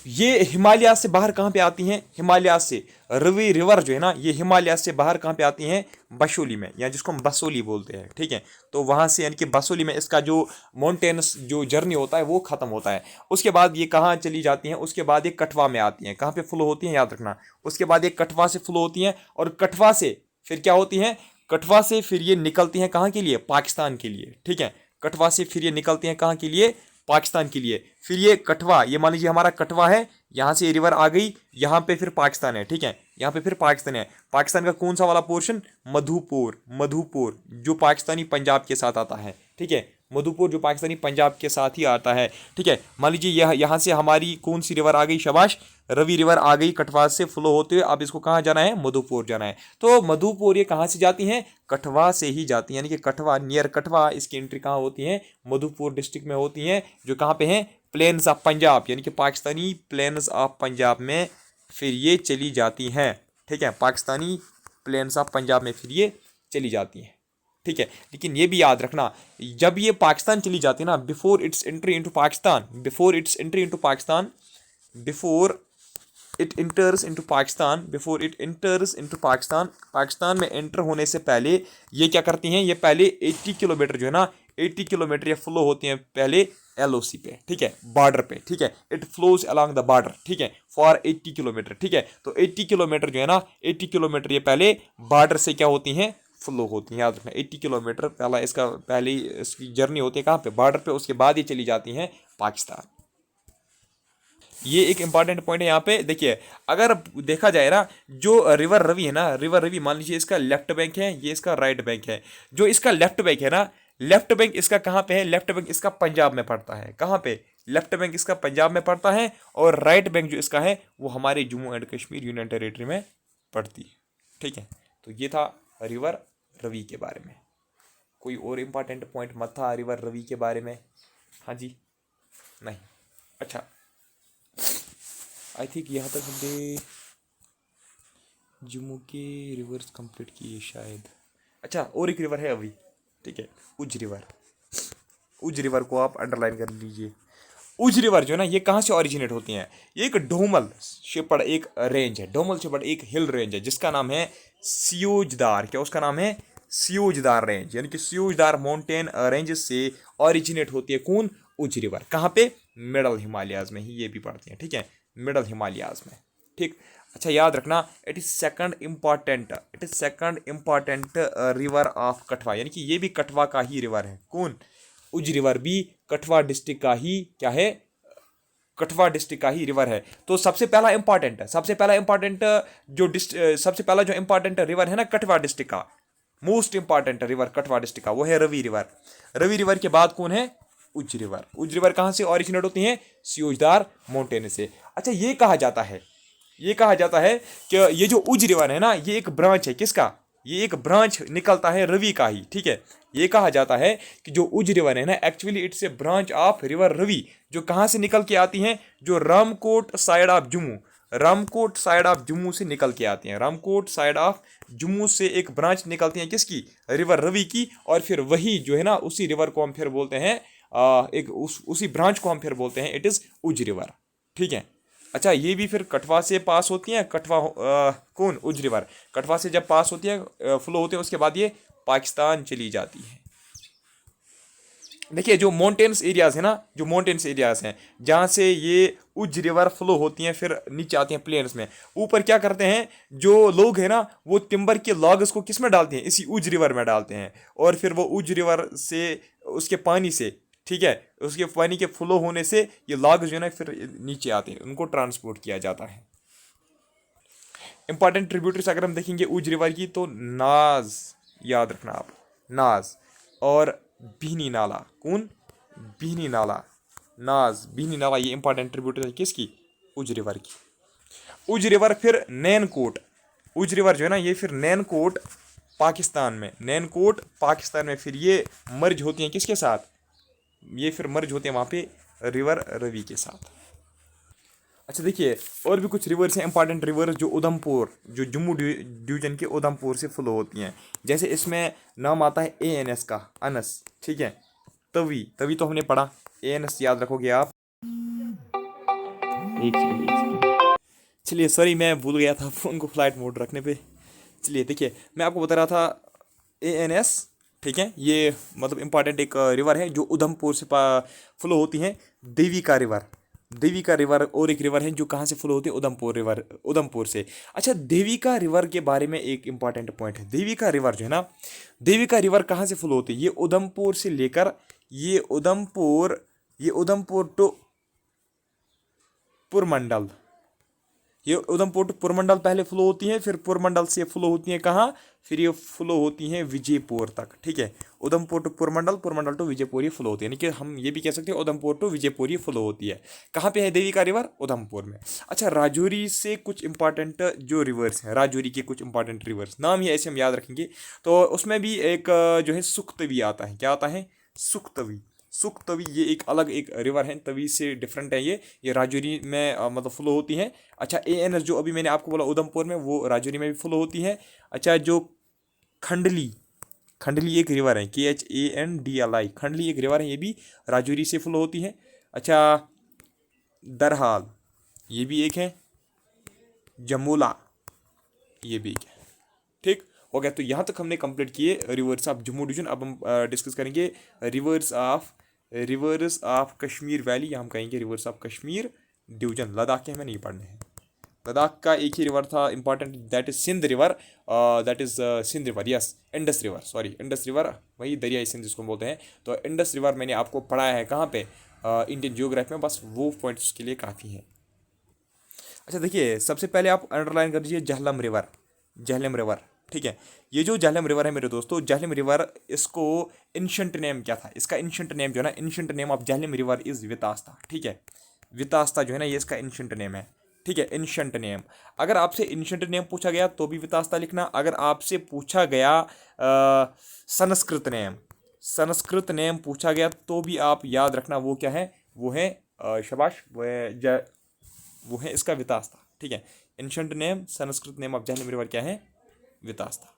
ये हिमालय से बाहर कहाँ पे आती हैं, हिमालय से रवि रिवर जो है ना, ये हिमालय से बाहर कहाँ पे आती हैं, बशोली में, या जिसको हम बसोली बोलते हैं, ठीक है। तो वहाँ से यानी कि बसोली में इसका जो माउंटेन्स जो जर्नी होता है वो खत्म होता है। उसके बाद ये कहाँ चली जाती हैं, उसके बाद ये कठवा में आती हैं। कहाँ पे फ्लो होती हैं, याद रखना, उसके बाद ये कठवा से फ्लो होती हैं, और कठवा से फिर क्या होती हैं, कठवा से फिर ये निकलती हैं कहाँ के लिए, पाकिस्तान के लिए, ठीक है। कठवा से फिर ये निकलती हैं कहाँ के लिए, पाकिस्तान के लिए। फिर ये कठवा, ये मान लीजिए हमारा कठवा है, यहाँ से ये रिवर आ गई, यहाँ पे फिर पाकिस्तान है, ठीक है, यहाँ पे फिर पाकिस्तान है। पाकिस्तान का कौन सा वाला पोर्शन, मधुपुर, जो पाकिस्तानी पंजाब के साथ आता है, ठीक है, मधुपुर जो पाकिस्तानी पंजाब के साथ ही आता है, ठीक है। मान लीजिए यहाँ से हमारी कौन सी रिवर आ गई, शाबाश, रवि रिवर आ गई कठवा से फ्लो होते हुए, अब इसको कहाँ जाना है, मधुपुर जाना है। तो मधुपुर ये कहाँ से जाती हैं, कठवा से ही जाती हैं, यानी कि कठवा, नियर कठवा इसकी एंट्री कहाँ होती है, मधुपुर डिस्ट्रिक्ट में होती हैं, जो कहाँ पे हैं, प्लेन्स ऑफ पंजाब, यानी कि पाकिस्तानी प्लेन्स ऑफ पंजाब में फिर ये चली जाती हैं, ठीक है। पाकिस्तानी प्लेन्स ऑफ पंजाब में फिर ये चली जाती हैं, ठीक है। लेकिन ये भी याद रखना, जब ये पाकिस्तान चली जाती है ना, before it's entry into Pakistan, before it's entry into Pakistan, before it इंटर्स into Pakistan, before it इंटर्स into Pakistan, Pakistan में एंटर होने से पहले ये क्या करती हैं, ये पहले 80 किलोमीटर जो है ना, 80 किलोमीटर ये फ्लो होती हैं पहले LOC पे, ठीक है, बॉर्डर पे, ठीक है। It flows along the border, ठीक है, फॉर 80 किलोमीटर, ठीक है। तो 80 किलोमीटर जो है ना, 80 किलोमीटर ये पहले बॉर्डर से क्या होती हैं, फ्लो होती हैं, याद रखना। 80 किलोमीटर पहला इसका पहले इसकी जर्नी होती है कहाँ पे, बॉर्डर पे, उसके बाद ये चली जाती हैं पाकिस्तान। ये एक इंपॉर्टेंट पॉइंट है यहाँ पे। देखिए अगर देखा जाए ना, जो रिवर रवि है ना, रिवर रवि मान लीजिए इसका लेफ्ट बैंक है, ये इसका राइट बैंक है। जो इसका लेफ्ट बैंक है ना, लेफ्ट बैंक इसका कहाँ पे है, लेफ्ट बैंक इसका पंजाब में पड़ता है, कहाँ पे, लेफ्ट बैंक इसका पंजाब में पड़ता है, और राइट बैंक जो इसका है वो हमारे Jammu and Kashmir union territory में पड़ती है, ठीक है। तो ये था रिवर रवि के बारे में। कोई और इम्पॉर्टेंट पॉइंट मत था रिवर रवि के बारे में? हाँ जी, नहीं, अच्छा, आई थिंक यहाँ तक हमने जम्मू के रिवर्स कंप्लीट किए शायद। अच्छा, और एक रिवर है अभी, ठीक है, उज रिवर। उज रिवर को आप अंडरलाइन कर लीजिए। उज रिवर जो है ना, ये कहाँ से ओरिजिनेट होती हैं, ये एक डोमल शेपर्ड एक रेंज है, डोमल शेपर्ड एक हिल रेंज है, जिसका नाम है सियोजदार। क्या उसका नाम है, सियोजदार रेंज, यानी कि सियोजदार माउंटेन रेंज से ओरिजिनेट होती है कौन, उज रिवर। कहाँ पे, मिडल हिमालयाज में ही ये भी पड़ती हैं, ठीक है, मिडल हिमालयाज में, ठीक। अच्छा याद रखना, it is second important river of Kathua, यानी कि ये भी कठवा का ही रिवर है, कौन, उज रिवर भी कठवा डिस्ट्रिक्ट का ही क्या है, कठवा डिस्ट्रिक्ट का ही रिवर है। तो सबसे पहला इंपॉर्टेंट जो इंपॉर्टेंट रिवर है ना कठवा डिस्ट्रिक्ट का, मोस्ट इंपॉर्टेंट रिवर कठवा डिस्ट्रिक्ट का, वो है रवि रिवर। रवि रिवर के बाद कौन है, उज रिवर। उज रिवर कहाँ से ओरिजिनेट होती हैं, सियोजदार माउंटेन से। अच्छा, ये कहा जाता है कि ये जो उज रिवर है ना, ये एक ब्रांच है किसका, ये एक ब्रांच निकलता है रवि का ही, ठीक है। ये कहा जाता है कि जो उज रिवर है ना, actually it's a branch of river Ravi, जो कहाँ से निकल के आती हैं, जो Ramkot side of Jammu, Ramkot side of Jammu से निकल के आती हैं, रामकोट साइड ऑफ जम्मू से एक ब्रांच निकलती है किसकी, रिवर रवि की। और फिर वही जो है ना, उसी रिवर को हम फिर बोलते हैं उसी ब्रांच को हम फिर बोलते हैं इट इज़ उज रिवर, ठीक है। अच्छा, ये भी फिर कठवा से पास होती है, कठवा कौन, उज रिवर कठवा से जब पास होती है, फ्लो होते हैं, उसके बाद ये पाकिस्तान चली जाती है। देखिए जो माउंटेन्स एरियाज है ना, जो माउंटेन्स एरियाज हैं जहाँ से ये उज रिवर फ्लो होती हैं, फिर नीचे आती हैं प्लेन्स में, ऊपर क्या करते हैं जो लोग हैं ना, वो टिम्बर के लॉग्स को किस में डालते हैं, इसी उज रिवर में डालते हैं, और फिर वो उज रिवर से उसके पानी से, ठीक है, उसके पानी के फ्लो होने से ये लॉग्स जो है ना फिर नीचे आते हैं, उनको ट्रांसपोर्ट किया जाता है। इंपॉर्टेंट ट्रिब्यूटरीज अगर हम देखेंगे उज रिवर की, तो नाज, याद रखना आप, नाज और बीनी नाला, कौन, बीनी नाला, नाज, बीनी नाला, ये इंपॉर्टेंट ट्रिब्यूटरी है किसकी, उज रिवर की। उज रिवर फिर नैनकोट, उज रिवर जो है ना, ये फिर नैनकोट पाकिस्तान में फिर ये मर्ज होती हैं किसके साथ, ये फिर मर्ज होते हैं वहाँ पे रिवर रवि के साथ। अच्छा देखिए, और भी कुछ रिवर्स हैं इंपॉर्टेंट रिवर्स, जो उधमपुर, जो जम्मू डिवीजन के उधमपुर से फ्लो होती हैं। जैसे इसमें नाम आता है ANS का, अनस, ठीक है, तवी तो हमने पढ़ा, ANS याद रखोगे आप। एक सेकंड, चलिए सॉरी मैं भूल गया था फ़ोन को फ्लाइट मोड रखने पे। चलिए देखिए, मैं आपको बता रहा था ANS, ठीक है, ये मतलब इंपॉर्टेंट एक रिवर है जो उधमपुर से फ्लो होती हैं। देविका रिवर और एक रिवर है जो कहाँ से फ्लो होती है, उधमपुर से। अच्छा, देविका रिवर के बारे में एक इंपॉर्टेंट पॉइंट है। देविका रिवर जो है ना, देविका रिवर कहाँ से फ्लो होती है, ये उधमपुर से लेकर ये उधमपुर टू पुरमंडल, ये उधमपुर टू पुरमंडल पहले फ्लो होती हैं, फिर पुरमंडल से फ्लो होती हैं कहाँ, फिर ये फ्लो होती हैं विजयपुर तक, ठीक है। उधमपुर टू पुरमंडल, पुरमंडल टू विजयपुर ये फ्लो होती है, यानी कि हम ये भी कह सकते हैं उधमपुर टू विजयपुर ये फ्लो होती है। कहाँ पे है देविका रिवर? उधमपुर में। अच्छा, राजौरी से कुछ इंपॉर्टेंट जो रिवर्स हैं, राजौरी के कुछ इंपॉर्टेंट रिवर्स, नाम ही ऐसे हम याद रखेंगे। तो उसमें भी एक जो है सुखतवी आता है। क्या आता है? सुखतवी। सुखतवी ये एक अलग एक रिवर है, तवी से डिफरेंट है ये राजौरी में मतलब फ्लो होती है। अच्छा, ANS जो अभी मैंने आपको बोला उधमपुर में, वो राजौरी में भी फ्लो होती है। अच्छा, जो खंडली, खंडली एक रिवर है, KHANDLI, खंडली एक रिवर है, ये भी राजौरी से फ्लो होती है। अच्छा, दरहाल ये भी एक है, जमूला ये भी एक है, ठीक हो गया। तो यहाँ तक हमने कंप्लीट किए रिवर्स ऑफ जम्मू डिवीजन। अब हम डिस्कस करेंगे रिवर्स ऑफ कश्मीर वैली, या हम कहेंगे rivers of Kashmir division. Ladakh के हमें नहीं पढ़ने हैं। लद्दाख का एक ही रिवर था important, that is Sindh river, that is Sindh river, yes Indus river, sorry Indus river, वही दरियाई सिंध जिसको बोलते हैं। तो इंडस रिवर मैंने आपको पढ़ाया है कहाँ पे, इंडियन जियोग्राफी में, बस वो पॉइंट्स के लिए काफ़ी हैं। अच्छा देखिए, सबसे पहले आप अंडरलाइन कर दीजिए झेलम रिवर, झेलम रिवर, ठीक है। ये जो झेलम रिवर है मेरे दोस्तों, झेलम रिवर, इसको एंशंट नेम क्या था? इसका एंशंट नेम जो है ना, ancient name of Jhelum river is Vitasta, ठीक है। वितास्ता जो है ना, ये इसका एंशंट नेम है, ठीक है, एंशंट नेम। अगर आपसे एंशंट नेम पूछा गया तो भी वितास्ता लिखना। अगर आपसे पूछा गया संस्कृत नेम, संस्कृत नेम पूछा गया तो भी आप याद रखना वो क्या है, वो है शबाश, वो है इसका वितास्ता, ठीक है। Ancient name, Sanskrit name of Jhelum river क्या है? वितास्ता।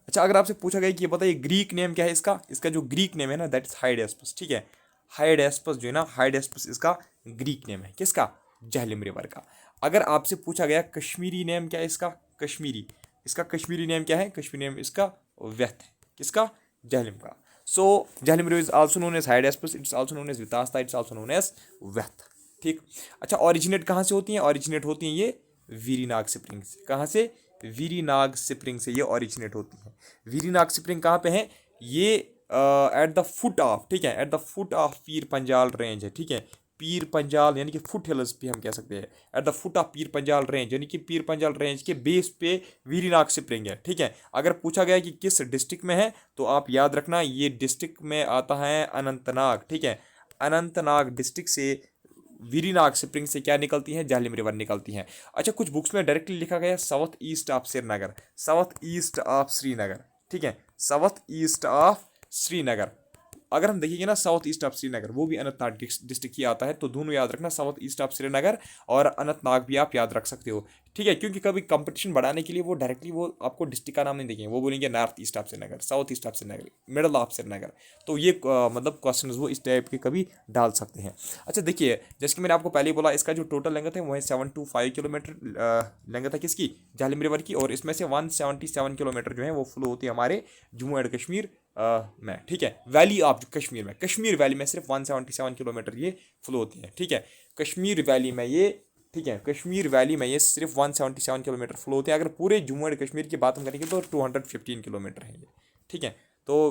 अच्छा, अगर आपसे पूछा गया कि ये बताइए ग्रीक नेम क्या है इसका, इसका जो ग्रीक नेम है ना, दैट इज हाइडेस्पस, ठीक है। हाइडेस्पस जो है ना, हाइडेस्पस इसका ग्रीक नेम है, किसका? झेलम रिवर का। अगर आपसे पूछा गया कश्मीरी नेम क्या है इसका, कश्मीरी, इसका कश्मीरी नेम क्या है? कश्मीरी नेम इसका व्यथ है, किसका? झेलम का। सो Jhelum river is also known as Hydaspes, it's also known as Vitasta, it's also known as Vyath, ठीक। अच्छा, ऑरिजिनेट कहाँ से होती हैं? ऑरिजिनेट होती हैं ये वीरीनाग स्प्रिंग से। कहाँ से? वीरीनाग स्प्रिंग से ये ऑरिजिनेट होती है। वीरीनाग स्प्रिंग कहाँ पे है? ये एट द फुट ऑफ, ठीक है, at the foot of Pir Panjal range है, ठीक है। पीर पंजाल यानी कि फुट हिल्स भी हम कह सकते हैं, at the foot of Pir Panjal range, यानी कि पीर पंजाल रेंज के बेस पे वीरीनाग स्प्रिंग है, ठीक है। अगर पूछा गया कि किस डिस्ट्रिक्ट में है, तो आप याद रखना ये डिस्ट्रिक्ट में आता है अनंतनाग, ठीक है। अनंतनाग डिस्ट्रिक्ट से वीरीनाग स्प्रिंग से क्या निकलती है? झेलम रिवर निकलती है। अच्छा, कुछ बुक्स में डायरेक्टली लिखा गया south east of Srinagar, south east of Srinagar, ठीक है, साउथ ईस्ट ऑफ श्रीनगर। अगर हम देखेंगे ना, साउथ ईस्ट ऑफ श्रीनगर वो भी अनंतनाग डिस्ट्रिक्ट ही आता है, तो दोनों याद रखना, साउथ ईस्ट ऑफ श्रीनगर और अनंतनाग भी आप याद रख सकते हो, ठीक है। क्योंकि कभी कंपटीशन बढ़ाने के लिए वो डायरेक्टली वो आपको डिस्ट्रिक्ट का नाम नहीं देंगे, वो बोलेंगे north east of Srinagar, south east of Srinagar, middle of Srinagar. तो ये मतलब क्वेश्चन वो इस टाइप के कभी डाल सकते हैं। अच्छा देखिए, जैसे कि मैंने आपको पहले ही बोला, इसका जो टोटल लेंथ है वो है 725 किलोमीटर लेंथ है किसकी? झेलम रिवर की। और इसमें से 177 किलोमीटर जो है वो फ्लो होती है हमारे जम्मू एंड कश्मीर में, ठीक है। वैली ऑफ कश्मीर में, कश्मीर वैली में सिर्फ 177 किलोमीटर ये फ्लो होती है, ठीक है। कश्मीर वैली में ये, ठीक है, कश्मीर वैली में ये सिर्फ 177 किलोमीटर फ्लो होते हैं। अगर पूरे जम्मू एंड कश्मीर की बात हम करेंगे तो 215 किलोमीटर है ये, ठीक है। तो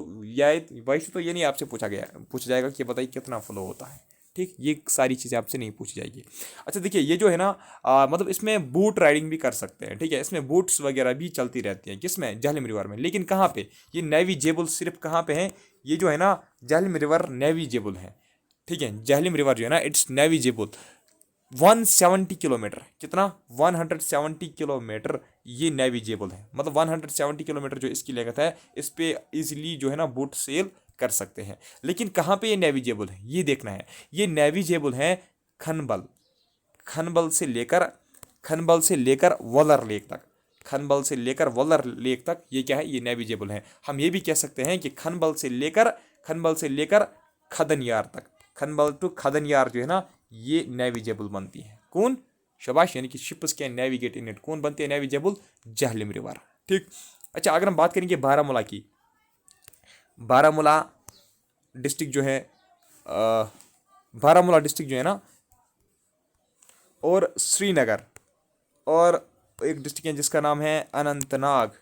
वैसे तो ये नहीं आपसे पूछा जाएगा कि बताइए कितना फ्लो होता है, ठीक। ये सारी चीज़ें आपसे नहीं पूछी जाएगी। अच्छा देखिए, ये जो है ना मतलब इसमें बोट राइडिंग भी कर सकते हैं, ठीक है। इसमें बोट्स वगैरह भी चलती रहती हैं, किसमें? झेलम रिवर में। लेकिन कहाँ पे? ये नेविजेबल सिर्फ कहाँ पे है? ये जो है ना झेलम रिवर नेविजेबल है, ठीक है। झेलम रिवर जो है ना, इट्स नेविजेबल 170 किलोमीटर, कितना? 170 किलोमीटर ये नेविजेबल है, मतलब 170 किलोमीटर जो इसकी लेंथ है, इस पे इजीली जो है ना बोट सेल कर सकते हैं। लेकिन कहाँ पे ये नेविजेबल है, ये देखना है। ये नेविजेबल है खनबल, खनबल से लेकर वलर लेक तक, खनबल से लेकर वलर लेक तक ये क्या है? ये नेविजेबल है। हम ये भी कह सकते हैं कि खनबल से लेकर खदनियार तक, खनबल टू खदनियार जो है ना, ये नेविजेबल बनती है। कौन? शबाश, यानी कि ships can navigate in it. कौन बनती है नेविजेबल? झेलम रिवर, ठीक। अच्छा, अगर हम बात करेंगे बारामूला की, बारामूला डिस्ट्रिक्ट जो है बारामूला डिस्ट्रिक्ट जो है ना, और श्रीनगर, और एक डिस्ट्रिक्ट है जिसका नाम है अनंतनाग,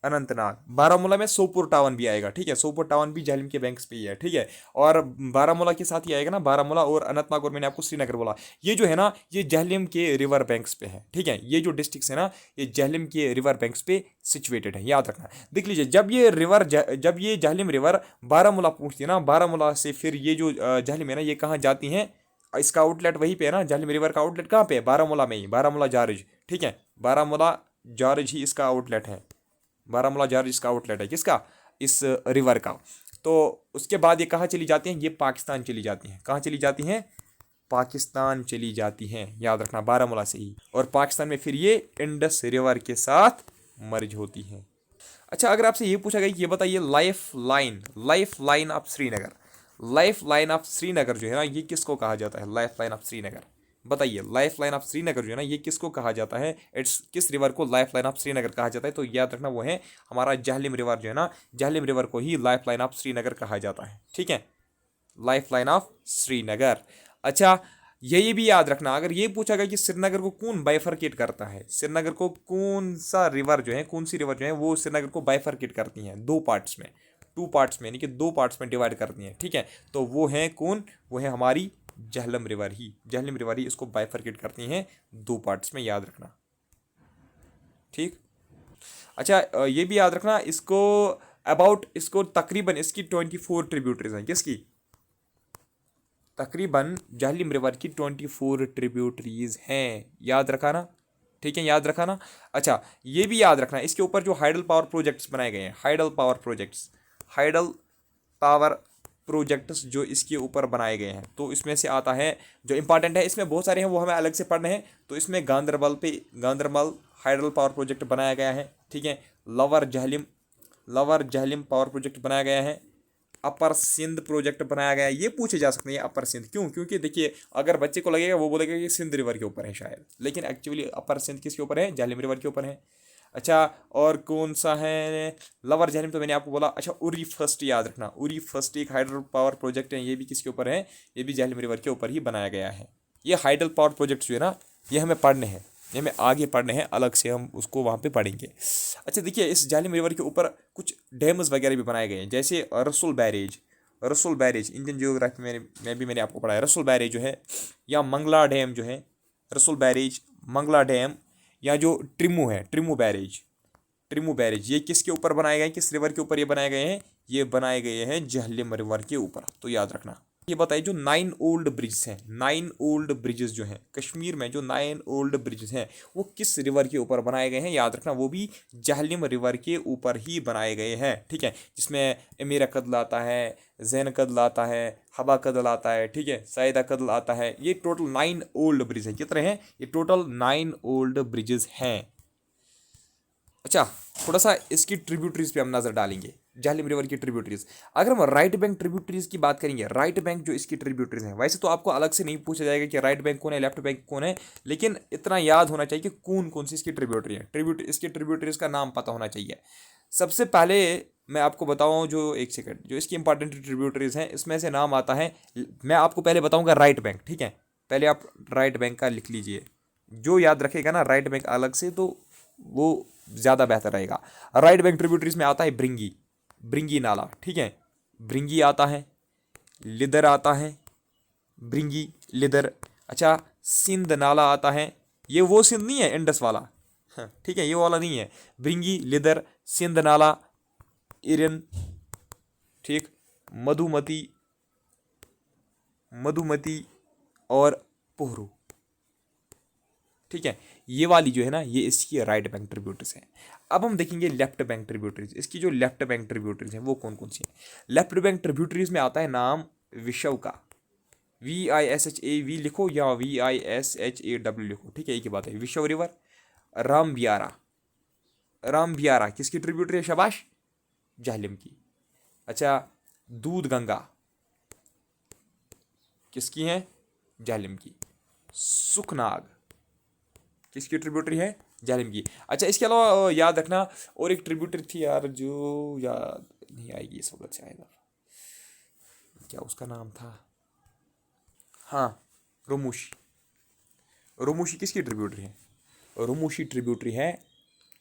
अनंतनाग, बारामूला में सोपुर टावन भी आएगा, ठीक है, सोपुर टावन भी जहलम के बैंक्स पे ही है, ठीक है। और बारामूला के साथ ही आएगा ना, बारामूला और अनंतनाग, और मैंने आपको श्रीनगर बोला, ये जो है ना ये जहलम के रिवर बैंक्स पे है, ठीक है। ये जो डिस्ट्रिक्ट है ना ये जहलम के रिवर बैंक्स पे सिचुएटेड है, याद रखना। देख लीजिए, जब ये जहलम रिवर बारामूला पहुंचती है ना, बारामूला से फिर ये जो जहलम है ना ये कहाँ जाती हैं, इसका आउटलेट वहीं पे है ना, जहलम रिवर का आउटलेट कहाँ पे है, बारामूला में ही, बारामूला जारज, ठीक है, बारामूला जारज ही इसका आउटलेट है, बारामूला जारज इसका आउटलेट है, किसका, इस रिवर का। तो उसके बाद ये कहाँ चली जाती हैं, ये पाकिस्तान चली जाती हैं, कहाँ चली जाती हैं, पाकिस्तान चली जाती हैं, याद रखना, बारामूला से ही, और पाकिस्तान में फिर ये इंडस रिवर के साथ मर्ज होती हैं। अच्छा, अगर आपसे ये पूछा गया कि ये बताइए life line of Srinagar, life line of Srinagar जो है ना ये किसको कहा जाता है, लाइफ लाइन ऑफ श्रीनगर, बताइए, लाइफ लाइन ऑफ श्रीनगर जो है ना ये किसको कहा जाता है, इट्स किस रिवर को लाइफ लाइन ऑफ श्रीनगर कहा जाता है, तो याद रखना वो है हमारा जहलम रिवर जो है ना, जहलम रिवर को ही लाइफ लाइन ऑफ श्रीनगर कहा जाता है, ठीक है, लाइफ लाइन ऑफ श्रीनगर। अच्छा, ये भी याद रखना, अगर ये पूछा गया कि श्रीनगर को कौन बाइफरकेट करता है, श्रीनगर को कौन सा रिवर जो है, कौन सी रिवर जो है वो श्रीनगर को बाइफरकेट करती हैं, दो पार्ट्स में, टू पार्ट्स में, यानी कि दो पार्ट्स में डिवाइड करती हैं, ठीक है, तो वो है कौन, वो है हमारी जहलम रिवर ही, जहलम रिवर ही इसको बाइफरकेट करती हैं दो पार्ट्स में, याद रखना, ठीक। अच्छा, ये भी याद रखना इसको, इसको तकरीबन इसकी 24 ट्रिब्यूटरीज हैं, किसकी, तकरीबन जहलम रिवर की 24 ट्रिब्यूटरीज हैं, याद रखा ना, ठीक है, याद रखा ना। अच्छा, ये भी याद रखना इसके ऊपर जो हाइडल पावर प्रोजेक्ट्स बनाए गए हैं, हाइडल पावर प्रोजेक्ट्स जो इसके ऊपर बनाए गए हैं, तो इसमें से आता है जो इंपॉर्टेंट है, इसमें बहुत सारे हैं वो हमें अलग से पढ़ने हैं, तो इसमें गांधरबल हाइडल पावर प्रोजेक्ट बनाया गया है, ठीक है, लवर जहलम पावर प्रोजेक्ट बनाया गया है, अपर सिंध प्रोजेक्ट बनाया गया है, ये पूछे जा सकते हैं अपर सिंध क्यों, क्योंकि देखिए अगर बच्चे को लगेगा वो बोलेगा कि सिंध रिवर के ऊपर है शायद, लेकिन एक्चुअली अपर सिंध किसके ऊपर है, जहलम रिवर के ऊपर है। अच्छा, और कौन सा है, लवर जहलम तो मैंने आपको बोला। अच्छा, उरी फर्स्ट याद रखना, उरी फर्स्ट एक हाइडल पावर प्रोजेक्ट है, ये भी किसके ऊपर है, ये भी जहलम रिवर के ऊपर ही बनाया गया है। ये हाइडल पावर प्रोजेक्ट जो है ना ये हमें पढ़ने हैं, ये हमें आगे पढ़ने हैं, अलग से हम उसको वहाँ पे पढ़ेंगे। अच्छा, देखिए इस जहलम रिवर के ऊपर कुछ डैम्स वगैरह भी बनाए गए हैं, जैसे रसुल बैरेज इंडियन जियोग्राफी में भी मैंने आपको पढ़ाया, रसुल बैरेज जो है, या मंगला डैम जो है, रसुल बैरेज, मंगला डैम, या जो ट्रिमू बैरेज ये किसके ऊपर बनाए गए हैं, किस रिवर के ऊपर ये बनाए गए हैं, ये बनाए गए हैं जहलम रिवर के ऊपर, तो याद रखना। ये बताइए जो 9 ओल्ड ब्रिजेस हैं, 9 ओल्ड ब्रिजेस जो हैं कश्मीर में, जो 9 ओल्ड ब्रिजेस हैं वो किस रिवर के ऊपर बनाए गए हैं, याद रखना वो भी जहलम रिवर के ऊपर ही बनाए गए हैं, ठीक है, जिसमें अमीरा कदल आता है, जैन कदल आता है, हबा कदल आता है, ठीक है, सैदा कदल आता है, ये टोटल 9 ओल्ड ब्रिज हैं, कितने हैं, ये टोटल 9 ओल्ड ब्रिजेस हैं। अच्छा, थोड़ा सा इसकी ट्रिब्यूटरीज पे हम नजर डालेंगे, जहलम रिवर की ट्रिब्यूटरीज। अगर हम राइट बैंक ट्रिब्यूटरीज की बात करेंगे, राइट बैंक जो इसकी ट्रिब्यूटरीज हैं, वैसे तो आपको अलग से नहीं पूछा जाएगा कि राइट बैंक कौन है, लेफ्ट बैंक कौन है, लेकिन इतना याद होना चाहिए कि कौन कौन सी इसकी ट्रिब्यूटरी है, इसकी ट्रिब्यूटरीज का नाम पता होना चाहिए। सबसे पहले मैं आपको बताऊँ, जो एक सेकंड, जो इसकी इंपॉर्टेंट ट्रिब्यूटरीज हैं इसमें से नाम आता है, मैं आपको पहले बताऊँगा राइट बैंक, ठीक है, पहले आप राइट बैंक का लिख लीजिए, जो याद रखेगा ना राइट बैंक अलग से तो वो ज़्यादा बेहतर रहेगा। राइट बैंक ट्रिब्यूटरीज में आता है ब्रिंगी नाला, ठीक है, ब्रिंगी आता है, लिदर आता है, ब्रिंगी लिदर। अच्छा, सिंध नाला आता है, ये वो सिंध नहीं है इंडस वाला, हाँ, ठीक है, ये वाला नहीं है, ब्रिंगी लिदर सिंध नाला, इरन, ठीक, मधुमती और पोहरू, ठीक है, ये वाली जो है ना ये इसकी राइट बैंक ट्रिब्यूटरीज हैं। अब हम देखेंगे लेफ्ट बैंक ट्रिब्यूटरीज, इसकी जो लेफ्ट बैंक ट्रिब्यूटरीज हैं वो कौन कौन सी हैं। लेफ्ट बैंक ट्रिब्यूटरीज में आता है नाम विशव का, VISHAV लिखो या VISHAW लिखो, ठीक है, एक ही बात है, विशव रिवर। राम बियारा किसकी ट्रिब्यूटरी है, शाबाश, जहलम की। अच्छा, दूध गंगा किसकी है, जहलम की। सुखनाग किसकी ट्रिब्यूटरी है, जहलम की। अच्छा, इसके अलावा याद रखना और एक ट्रिब्यूटरी थी यार जो याद नहीं आएगी इस वक्त शायद, क्या उसका नाम था, हाँ, रोमूशी किसकी ट्रिब्यूटरी है, रोमूशी ट्रिब्यूटरी है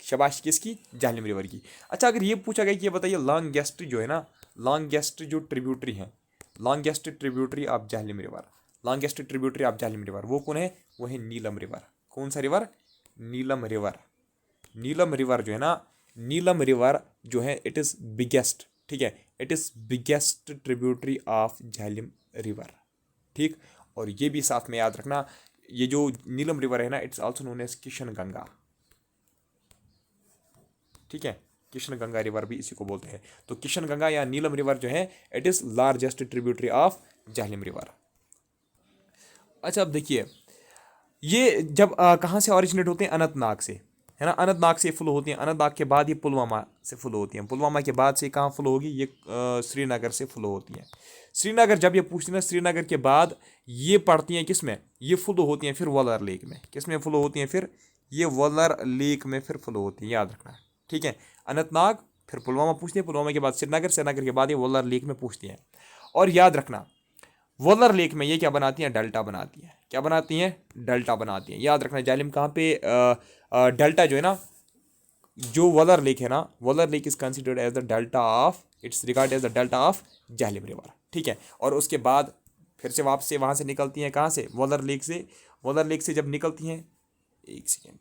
शाबाश, किसकी? झेलम रिवर की। अच्छा, अगर ये पूछा गया कि ये बताइए लॉन्गेस्ट जो है ना, लॉन्गेस्ट जो ट्रिब्यूटरी है, longest tributary of Jhelum river, longest tributary of Jhelum river, वो कौन है? वो है नीलम रिवर। कौन सा रिवर? नीलम रिवर। नीलम रिवर जो है ना, नीलम रिवर जो है इट इज़ बिगेस्ट, ठीक है, it is biggest tributary of Jhelum river, ठीक। और ये भी साथ में याद रखना, ये जो नीलम रिवर है ना, it's also known as Kishan Ganga, ठीक है, किशन गंगा रिवर भी इसी को बोलते हैं। तो किशन गंगा या नीलम रिवर जो है it is largest tributary of Jhelum river. अच्छा, अब देखिए ये जब कहाँ से ऑरिजिनेट होते हैं? अनंतनाग से, है ना, अनंतनाग से फ्लो होती हैं। अनंतनाग के बाद ये पुलवामा से फ्लो होती हैं। पुलवामा के बाद से कहाँ फ्लो होगी? ये श्रीनगर से फ्लो होती हैं। श्रीनगर जब ये पूछती हैं ना, श्रीनगर के बाद ये पड़ती हैं किस में? ये फ्लो होती हैं फिर वलर लेक में। किस में फ्लो होती हैं फिर? ये वलर लेक में फिर फ्लो होती हैं, याद रखना, ठीक है। अनंतनाग, फिर पुलवामा पूछती है, पुलवामा के बाद श्रीनगर, श्रीनगर के बाद ये वलर लेक में पूछती हैं। और याद रखना वलर लेक में ये क्या बनाती हैं? डेल्टा बनाती हैं। क्या बनाती हैं? डेल्टा बनाती हैं। याद रखना झेलम कहाँ पे डेल्टा जो है ना, जो वलर लेक है ना, Wular lake is considered as the delta of, it's regard as the delta of Jhelum river, ठीक है। और उसके बाद फिर से वापस से वहाँ से निकलती हैं, कहाँ से? वलर लेक से। वलर लेक से जब निकलती हैं, एक सेकेंड,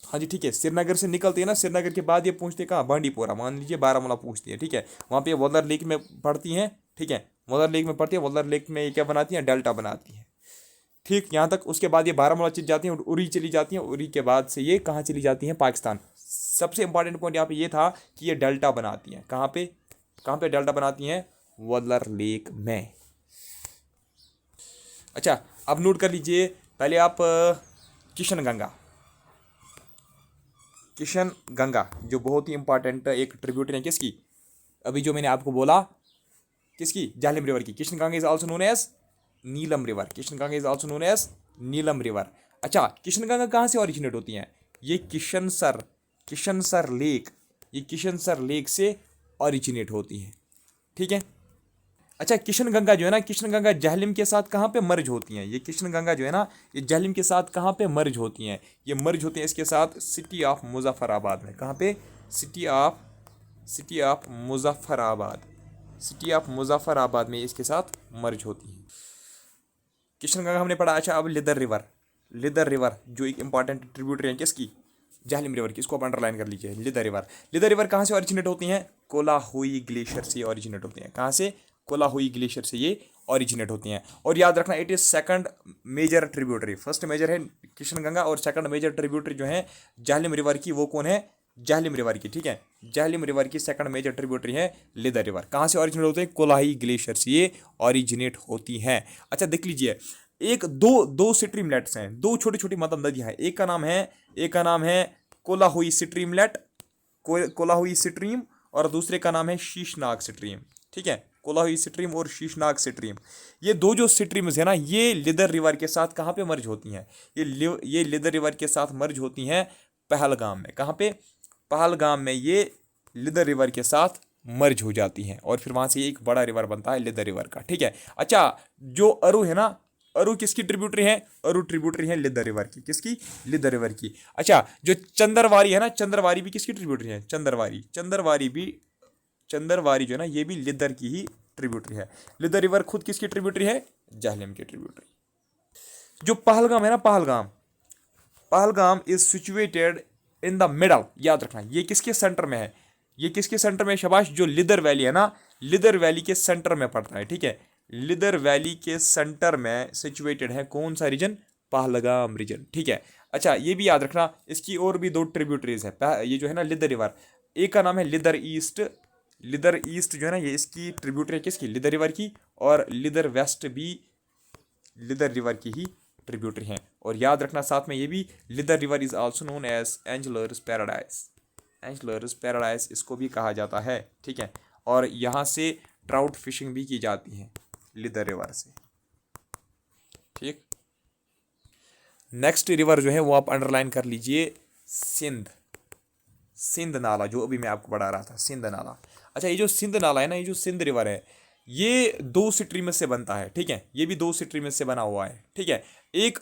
हाँ जी, ठीक है, श्रीनगर से निकलती है ना, श्रीनगर के बाद ये पूछते हैं कहाँ? बांडीपोरा, मान लीजिए बारामूला पूछती है, ठीक है। वहाँ पे वलर लेक में पड़ती हैं, ठीक है, वलर लेक में पड़ती है। वलर लेक में ये क्या बनाती हैं? डेल्टा बनाती हैं, ठीक, यहाँ तक। उसके बाद ये बारामूला चली जाती हैं और उरी चली जाती हैं। उरी के बाद से ये कहाँ चली जाती हैं? पाकिस्तान। सबसे इंपॉर्टेंट पॉइंट यहाँ पे ये था कि ये डेल्टा बनाती हैं। कहाँ पे? कहाँ पे डेल्टा बनाती हैं? वलर लेक में। अच्छा, अब नोट कर लीजिए पहले आप किशन गंगा, किशन गंगा जो बहुत ही इंपॉर्टेंट एक ट्रिब्यूटरी है किसकी? अभी जो मैंने आपको बोला, किसकी? झेलम रिवर की। Kishan Ganga is also known as Neelam river. Kishan Ganga is also known as Neelam river. अच्छा, किशन गंगा कहाँ से ओरिजिनेट होती हैं? ये किशनसर लेक, ये किशनसर लेक से ओरिजिनेट होती हैं, ठीक है। अच्छा, किशन गंगा जो है ना, किशन गंगा झेलम के साथ कहाँ पे मर्ज होती हैं? ये किशन गंगा जो है ना, ये झेलम के साथ कहाँ पे मर्ज होती हैं? ये मर्ज होती हैं इसके साथ सिटी ऑफ मुजफ्फराबाद में। कहाँ पे? City of Muzaffarabad, city of Muzaffarabad में इसके साथ मर्ज होती हैं। किशन गंगा हमने पढ़ा। अच्छा, अब लिदर रिवर, लिदर रिवर जो एक इंपॉर्टेंट ट्रिब्यूटरी है किसकी? झेलम रिवर की। इसको आप अंडरलाइन कर लीजिए, लिदर रिवर। लिदर रिवर कहाँ से ओरिजिनेट होती हैं? कोलाहोई ग्लेशियर से ओरिजिनेट होती हैं। कहाँ से? कोलाहोई ग्लेशियर से ये ओरिजिनेट होती हैं। और याद रखना it is second major tributary. First major है किशन गंगा और सेकंड मेजर ट्रिब्यूटरी जो है झेलम रिवर की, वो कौन है? झेलम रिवर की, ठीक है। झेलम रिवर की सेकंड मेजर ट्रिब्यूटरी है लिदर रिवर। कहाँ से ओरिजिनेट होते हैं? कोलाही ग्लेशियर से ये ओरिजिनेट होती हैं। अच्छा, देख लीजिए, एक दो स्ट्रीमलेट्स हैं, दो छोटी छोटी मतलब नदियां हैं। एक का नाम है कोलाहोई स्ट्रीमलेट, कोलाहोई स्ट्रीम, और दूसरे का नाम है शीशनाग स्ट्रीम, ठीक है। कोलाहोई स्ट्रीम और शीशनाग स्ट्रीम, ये दो जो स्ट्रीम्स है ना, ये लिदर रिवर के साथ कहाँ पे मर्ज होती हैं? ये लिदर रिवर के साथ मर्ज होती हैं पहलगाम में। कहाँ पे? पहलगाम में ये लिदर रिवर के साथ मर्ज हो जाती हैं और फिर वहाँ से एक बड़ा रिवर बनता है लिदर रिवर का, ठीक है। अच्छा, जो अरु है ना, अरु किसकी ट्रिब्यूटरी है? अरु ट्रिब्यूटरी है लिदर रिवर की। किसकी? लिदर रिवर की। अच्छा, जो चंदरवारी है ना, चंदरवारी भी किसकी ट्रिब्यूटरी है? चंदरवारी जो है ना, ये भी लिदर की ही ट्रिब्यूटरी है। लिदर रिवर खुद किसकी ट्रिब्यूटरी है? झेलम की ट्रिब्यूटरी। जो पहलगाम है ना, Pahalgam is situated in the middle. याद रखना ये किसके सेंटर में है? ये किसके सेंटर में? शाबाश, जो लिदर वैली है ना, लिदर वैली के सेंटर में पड़ता है, ठीक है। लिदर वैली के सेंटर में सिचुएटेड है कौन सा रीजन? पहलगाम रीजन, ठीक है। अच्छा, ये भी याद रखना, इसकी और भी दो ट्रिब्यूटरीज है। ये जो है ना लिदर रिवर, एक का नाम है लिदर ईस्ट। लिदर ईस्ट जो है ना, ये इसकी ट्रिब्यूटरी किसकी? लिदर रिवर की। और लिदर वेस्ट भी लिदर रिवर की ही ट्रिब्यूटरी हैं। और याद रखना साथ में ये भी, Lidder river is also known as anglers paradise. Anglers paradise इसको भी कहा जाता है, ठीक है। और यहाँ से ट्राउट फिशिंग भी की जाती है लिदर रिवर से, ठीक। नेक्स्ट रिवर जो है वो आप अंडरलाइन कर लीजिए, सिंध नाला, जो अभी मैं आपको पढ़ा रहा था, सिंध नाला। अच्छा, ये जो सिंध नाला है ना, ये जो सिंध रिवर है, ये दो स्ट्रीम्स से बनता है, ठीक है। ये भी दो स्ट्रीम्स से बना हुआ है, ठीक है। एक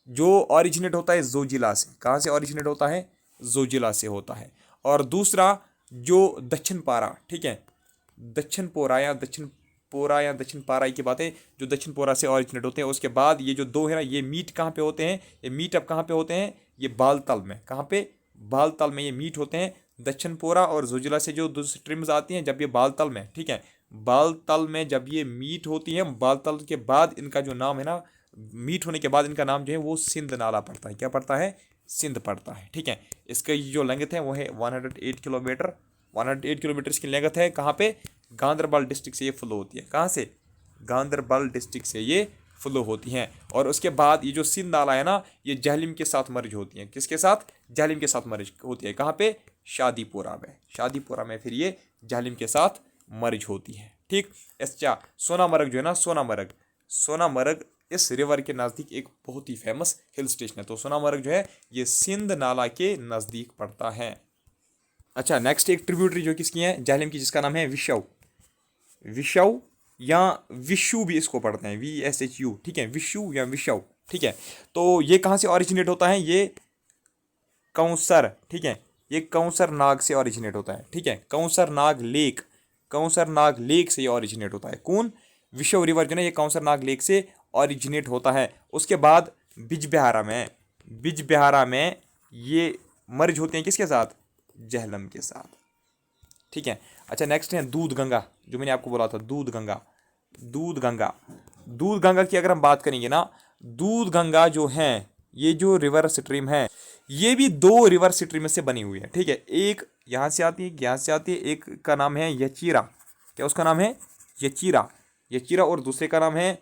जो ओरिजिनेट होता है जोजिला से। कहाँ से ओरिजिनेट होता है? जोजिला से होता है। और दूसरा जो दक्षिण पारा, ठीक है, दक्षिण पोरा या दक्षिण पोरा या दक्षिण पारा की बात है, जो दक्षिण पोरा से ऑरिजिनेट होते हैं। उसके बाद ये जो दो है ना, ये मीट कहाँ पे होते हैं, ये मीट अब कहाँ पे होते हैं, ये बाल तल में, कहाँ पे, बाल तल में ये मीट होते हैं। दक्षिण पोरा और जोजिला से जो दो स्ट्रीम्स आती हैं, जब ये बाल तल में, ठीक है, बाल तल में जब ये मीट होती हैं, बाल तल के बाद इनका जो नाम है ना, मीट होने के बाद इनका नाम जो है वो सिंध नाला पड़ता है। क्या पड़ता है, सिंध पड़ता है, ठीक है। इसका जो लेंथ है वो है 108 किलोमीटर, 108 किलोमीटर इसकी लेंथ है। कहाँ पे, गांधरबल डिस्ट्रिक्ट से ये फ्लो होती है। कहाँ से, गांधरबल डिस्ट्रिक्ट से ये फ्लो होती हैं। और उसके बाद ये जो सिंध नाला है ना, ये जहलिम के साथ मर्ज होती हैं। किसके साथ, जहलिम के साथ मर्ज होती है। कहाँ पे, शादीपुरा में, शादीपुरा में फिर ये जहलिम के साथ मर्ज होती है, ठीक। अच्छा, सोनामर्ग जो है ना, सोनामर्ग, सोनामर्ग इस रिवर के नज़दीक एक बहुत ही फेमस हिल स्टेशन है। तो सोनामर्ग जो है ये सिंध नाला के नज़दीक पड़ता है। अच्छा, नेक्स्ट एक ट्रिब्यूटरी जो किसकी है, जहलिम की, जिसका नाम है विशव, विशव या विशु भी इसको पढ़ते हैं, VSHU, ठीक है, विशु या विशव, ठीक है। तो ये कहाँ से ऑरिजिनेट होता है, ये कौसर, ठीक है, ये कौसर नाग से ऑरिजिनेट होता है, ठीक है, कौसर नाग लेक, कौसर नाग लेक से ये ऑरिजिनेट होता है। कौन, विशव रिवर जो है ये कौसर नाग लेक से ऑरिजिनेट होता है। उसके बाद बिजबिहारा में, बिजबिहारा में ये मर्ज होते हैं किसके साथ, जहलम के साथ, ठीक है। अच्छा, नेक्स्ट है दूध गंगा, जो मैंने आपको बोला था, दूध गंगा, दूध गंगा, दूध गंगा की अगर हम बात करेंगे ना, दूध गंगा जो है ये जो रिवर स्ट्रीम है, ये भी दो रिवर स्ट्रीम से बनी हुई है, ठीक है। एक यहाँ से आती है, यहाँ से आती है, एक का नाम है यचीरा, क्या उसका नाम है, यचीरा, यचीरा, और दूसरे का नाम है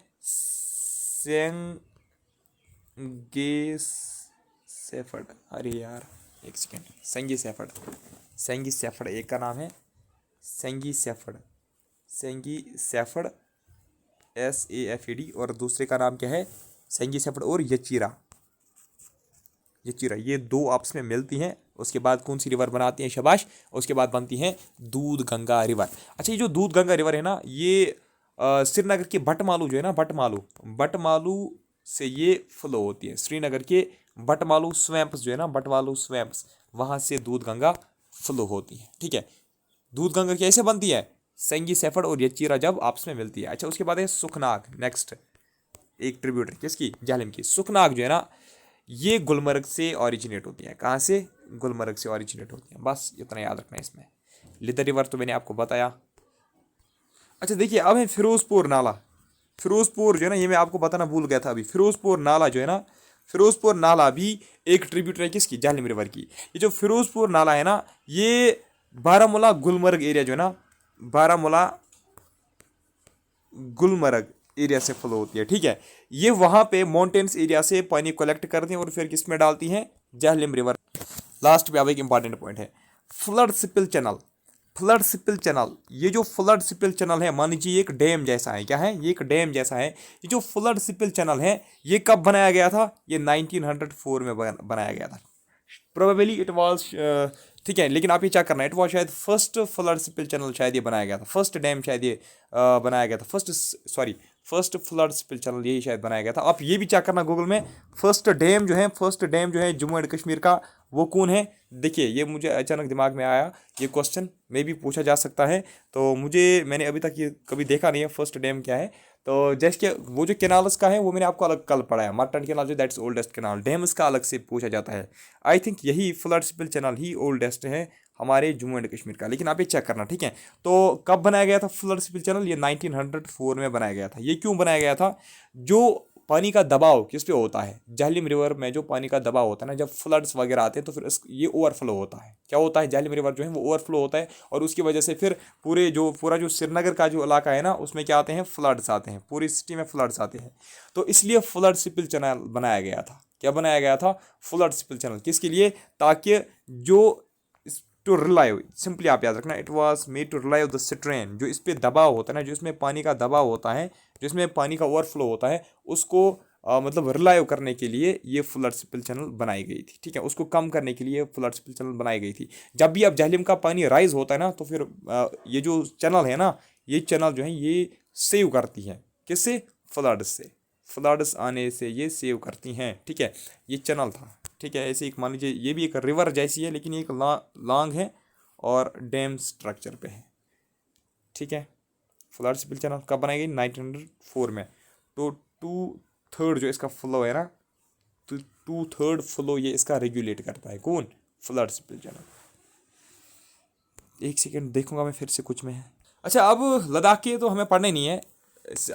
सेफर्ड, अरे यार एक सेकेंड, सेंगी सेफर्ड, सेंगी सेफर्ड एक का नाम है, सेंगी सेफर्ड, सेंगी सेफर्ड, SAFED, और दूसरे का नाम क्या है, सेंगी सेफर्ड और यचीरा, यचीरा, ये दो आपस में मिलती हैं। उसके बाद कौन सी रिवर बनाती हैं, शबाश, उसके बाद बनती हैं दूध गंगा रिवर। अच्छा, ये जो दूध गंगा रिवर है ना, ये श्रीनगर के बटमालू जो है ना, बटमालू, बटमालू से ये फ्लो होती है। श्रीनगर के बटमालू स्वैम्प्स जो है ना, बटमालू स्वैम्प्स, वहाँ से दूध गंगा फ्लो होती है, ठीक है। दूध गंगा कैसे बनती है, सेंगी सेफर्ड और यचीरा जब आपस में मिलती है। अच्छा, उसके बाद है सुखनाग, नेक्स्ट एक ट्रिब्यूटरी किसकी, जालिम की। सुखनाग जो है ना, ये गुलमर्ग से ऑरिजिनेट होती है। कहाँ से, गुलमर्ग से ऑरिजिनेट होती है। बस इतना याद रखना है इसमें। लिदर रिवर तो मैंने आपको बताया। अच्छा देखिए, अब है फिरोजपुर नाला, फिरोजपुर जो है ना, ये मैं आपको बताना भूल गया था अभी। फिरोजपुर नाला जो है ना, फिरोजपुर नाला भी एक ट्रिब्यूटरी है किसकी, जालिम रिवर की। ये जो फिरोजपुर नाला है ना, ये बारामूला गुलमर्ग एरिया जो है ना, बारामूला गुलमर्ग एरिया से फ्लो होती है, ठीक है। ये वहाँ पे माउंटेन्स एरिया से पानी कलेक्ट करती हैं और फिर किस में डालती हैं, जहलिम रिवर। लास्ट पे अब एक इंपॉर्टेंट पॉइंट है, फ्लड सिपिल चैनल, फ्लड सिपिल चैनल। ये जो फ्लड सिपिल चैनल है, मान लीजिए एक डैम जैसा है, क्या है, ये एक डैम जैसा है। ये जो फ्लड सिपिल चैनल है, ये कब बनाया गया था, ये 1904 में बनाया गया था। प्रोबेबली इट वॉज, ठीक है, लेकिन आप ये चेक करना, इट वॉज शायद फर्स्ट फ्लड सिपिल चैनल शायद ये बनाया गया था, फर्स्ट डैम शायद ये बनाया गया था, फर्स्ट फ्लड सिपिल चैनल यही शायद बनाया गया था। आप ये भी चेक करना गूगल में, फर्स्ट डैम जो है जम्मू एंड कश्मीर का, वो कौन है। देखिए, ये मुझे अचानक दिमाग में आया, ये क्वेश्चन में भी पूछा जा सकता है, तो मैंने अभी तक ये कभी देखा नहीं है फर्स्ट डैम क्या है। तो जैसे कि वो जो केनाल्स का है वो मैंने आपको अलग कल पढ़ाया, मर्टन केनाल जो दैट्स ओल्डेस्ट केनाल, डैम्स का अलग से पूछा जाता है। आई थिंक यही फ्लड सिपिल चैनल ही ओल्डेस्ट है हमारे जम्मू एंड कश्मीर का, लेकिन आप ये चेक करना, ठीक है। तो कब बनाया गया था फ्लड सिपिल चैनल, ये 1904 में बनाया गया था। ये क्यों बनाया गया था, जो पानी का दबाव किस पे होता है, जहलिम रिवर में जो पानी का दबाव होता है ना, जब फ्लड्स वगैरह आते हैं तो फिर ये ओवरफ्लो होता है। क्या होता है, जहलिम रिवर जो है वो ओवरफ्लो होता है, और उसकी वजह से फिर पूरा जो श्रीनगर का जो इलाका है ना, उसमें क्या आते हैं, फ्लड्स आते हैं, पूरी सिटी में फ्लड्स आते हैं। तो इसलिए फ्लड सिपिल चैनल बनाया गया था। क्या बनाया गया था, फ्लड सिपिल चैनल, किसके लिए, ताकि जो टू रिलाइव, सिंपली आप याद रखना, it was made to relieve the strain, जो इस पर दबाव होता है ना, जो इसमें पानी का दबाव होता है, जो इसमें पानी का ओवरफ्लो होता है, उसको मतलब रिलाइव करने के लिए ये फ्लड सिपिल चैनल बनाई गई थी, ठीक है। उसको कम करने के लिए फ्लड सिपिल चैनल बनाई गई थी। जब भी अब जहलिम का पानी राइज होता है ना, तो फिर ये जो चैनल है ना, ये चैनल जो है ये सेव करती हैं, किससे, फ्लड्स से, फ्लड्स आने से ये सेव करती हैं, ठीक है। ये चैनल था, ठीक है। ऐसे एक मान लीजिए ये भी एक रिवर जैसी है, लेकिन ये एक लॉन्ग है और डैम स्ट्रक्चर पे है, ठीक है। फ्लड सिपिल चैनल कब बनाई गई? 1904 में। तो 2/3 जो इसका फ्लो है ना, तो 2/3 फ्लो ये इसका रेगुलेट करता है। कौन? Flood सिपिल channel. एक सेकेंड देखूंगा मैं फिर से कुछ में है। अच्छा, अब लद्दाख के तो हमें पढ़ने नहीं है।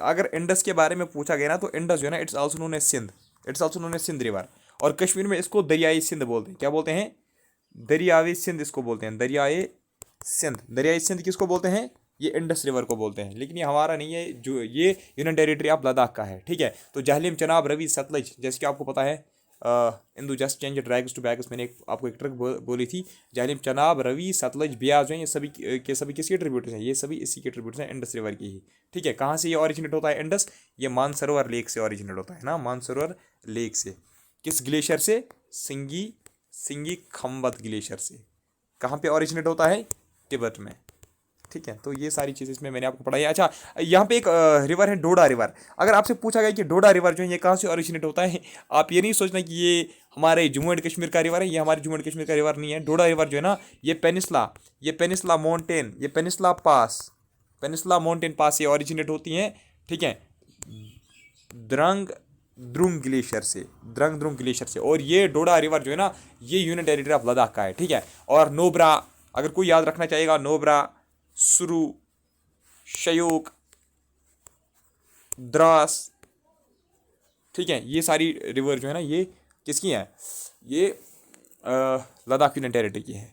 अगर इंडस के बारे में पूछा गया ना, तो इंडस जो है ना, it's also known as Sindh, it's also known as Sindh river. और कश्मीर में इसको दरियाई सिंध बोलते हैं। क्या बोलते हैं? दरियाई सिंध इसको बोलते हैं, दरियाई सिंध। दरियाई सिंध किसको बोलते हैं? ये इंडस रिवर को बोलते हैं। लेकिन ये हमारा नहीं है, जो ये यूनियन टेरिटरी ऑफ लद्दाख का है, ठीक है। तो जहलिम, चनाब, रवि, सतलज, जैसे कि आपको पता है, Indu just change drags to bags, मैंने आपको एक ट्रिक बोली थी। जहलिम, चनाब, रवि, सतलज, ब्यास जो हैं, ये सभी के सभी किसके ट्रिब्यूटर्स हैं? ये सभी इसी के ट्रिब्यूटर्स हैं, इंडस रिवर की ही, ठीक है। कहाँ से ये ऑरिजिनेट होता है इंडस? ये मानसरोवर लेक से ऑरिजिनेट होता है ना, मानसरोवर लेक से। किस ग्लेशियर से? सिंगी खम्बत ग्लेशियर से। कहाँ पे ऑरिजिनेट होता है? तिब्बत में, ठीक है। तो ये सारी चीज़ें इसमें मैंने आपको पढ़ाई है। अच्छा, यहाँ पे एक रिवर है डोडा रिवर। अगर आपसे पूछा गया कि डोडा रिवर जो है ये कहाँ से ओरिजिनेट होता है, आप ये नहीं सोचना कि ये हमारे जम्मू एंड कश्मीर का रिवर है। ये हमारे जम्मू एंड कश्मीर का रिवर नहीं है। डोडा रिवर जो है ना, ये पेनिसला माउंटेन, ये पेनिसला माउंटेन पास ये ओरिजिनेट होती हैं, ठीक है, द्रंग द्रुंग ग्लेशियर से। और ये डोडा रिवर जो है ना, ये यूनियन टेरिटरी ऑफ लद्दाख का है, ठीक है। और नोब्रा, अगर कोई याद रखना चाहेगा, नोब्रा, सुरु, शयूक, द्रास, ठीक है, ये सारी रिवर जो है ना, ये किसकी हैं? ये लद्दाख यूनियन टेरिटरी की है,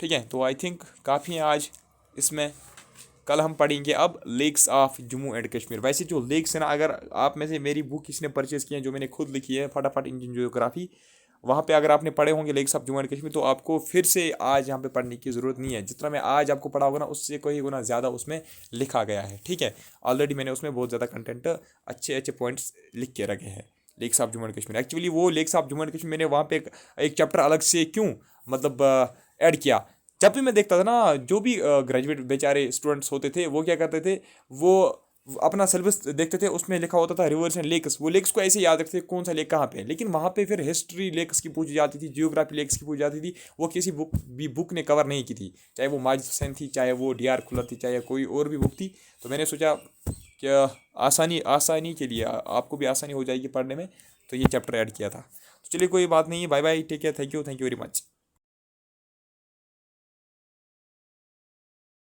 ठीक है। तो आई थिंक काफ़ी हैं आज इसमें। कल हम पढ़ेंगे अब lakes of Jammu and Kashmir. वैसे जो लेक्स है ना, अगर आप में से मेरी बुक किसी ने परचेज़ की है, जो मैंने खुद लिखी है, फटाफट इंडियन ज्योग्राफी, वहाँ पे अगर आपने पढ़े होंगे lakes of Jammu and Kashmir, तो आपको फिर से आज यहाँ पे पढ़ने की ज़रूरत नहीं है। जितना मैं आज आपको पढ़ा होगा ना, उससे कई गुना ज़्यादा उसमें लिखा गया है, ठीक है। ऑलरेडी मैंने उसमें बहुत ज़्यादा कंटेंट, अच्छे अच्छे पॉइंट्स लिख के रखे हैं lakes of Jammu and Kashmir. Actually वो lakes of Jammu and Kashmir मैंने वहाँ पे एक चैप्टर अलग से क्यों मतलब ऐड किया। जब भी मैं देखता था ना, जो भी ग्रेजुएट बेचारे स्टूडेंट्स होते थे, वो क्या करते थे, वो अपना सिलेबस देखते थे, उसमें लिखा होता था रिवर्स एंड लेक्स। वो लेक्स को ऐसे याद रखते थे कौन सा लेक कहाँ पे है। लेकिन वहाँ पे फिर हिस्ट्री लेक्स की पूछी जाती थी, जियोग्राफी लेक्स की पूछी जाती थी। वो किसी बुक ने कवर नहीं की थी, चाहे वो माजिद हुसैन थी, चाहे वो DR खुल्लर थी, चाहे कोई और भी बुक थी। तो मैंने सोचा कि आसानी के लिए आपको भी आसानी हो जाएगी पढ़ने में, तो ये चैप्टर ऐड किया था। तो चलिए, कोई बात नहीं, bye bye, take care, thank you very much.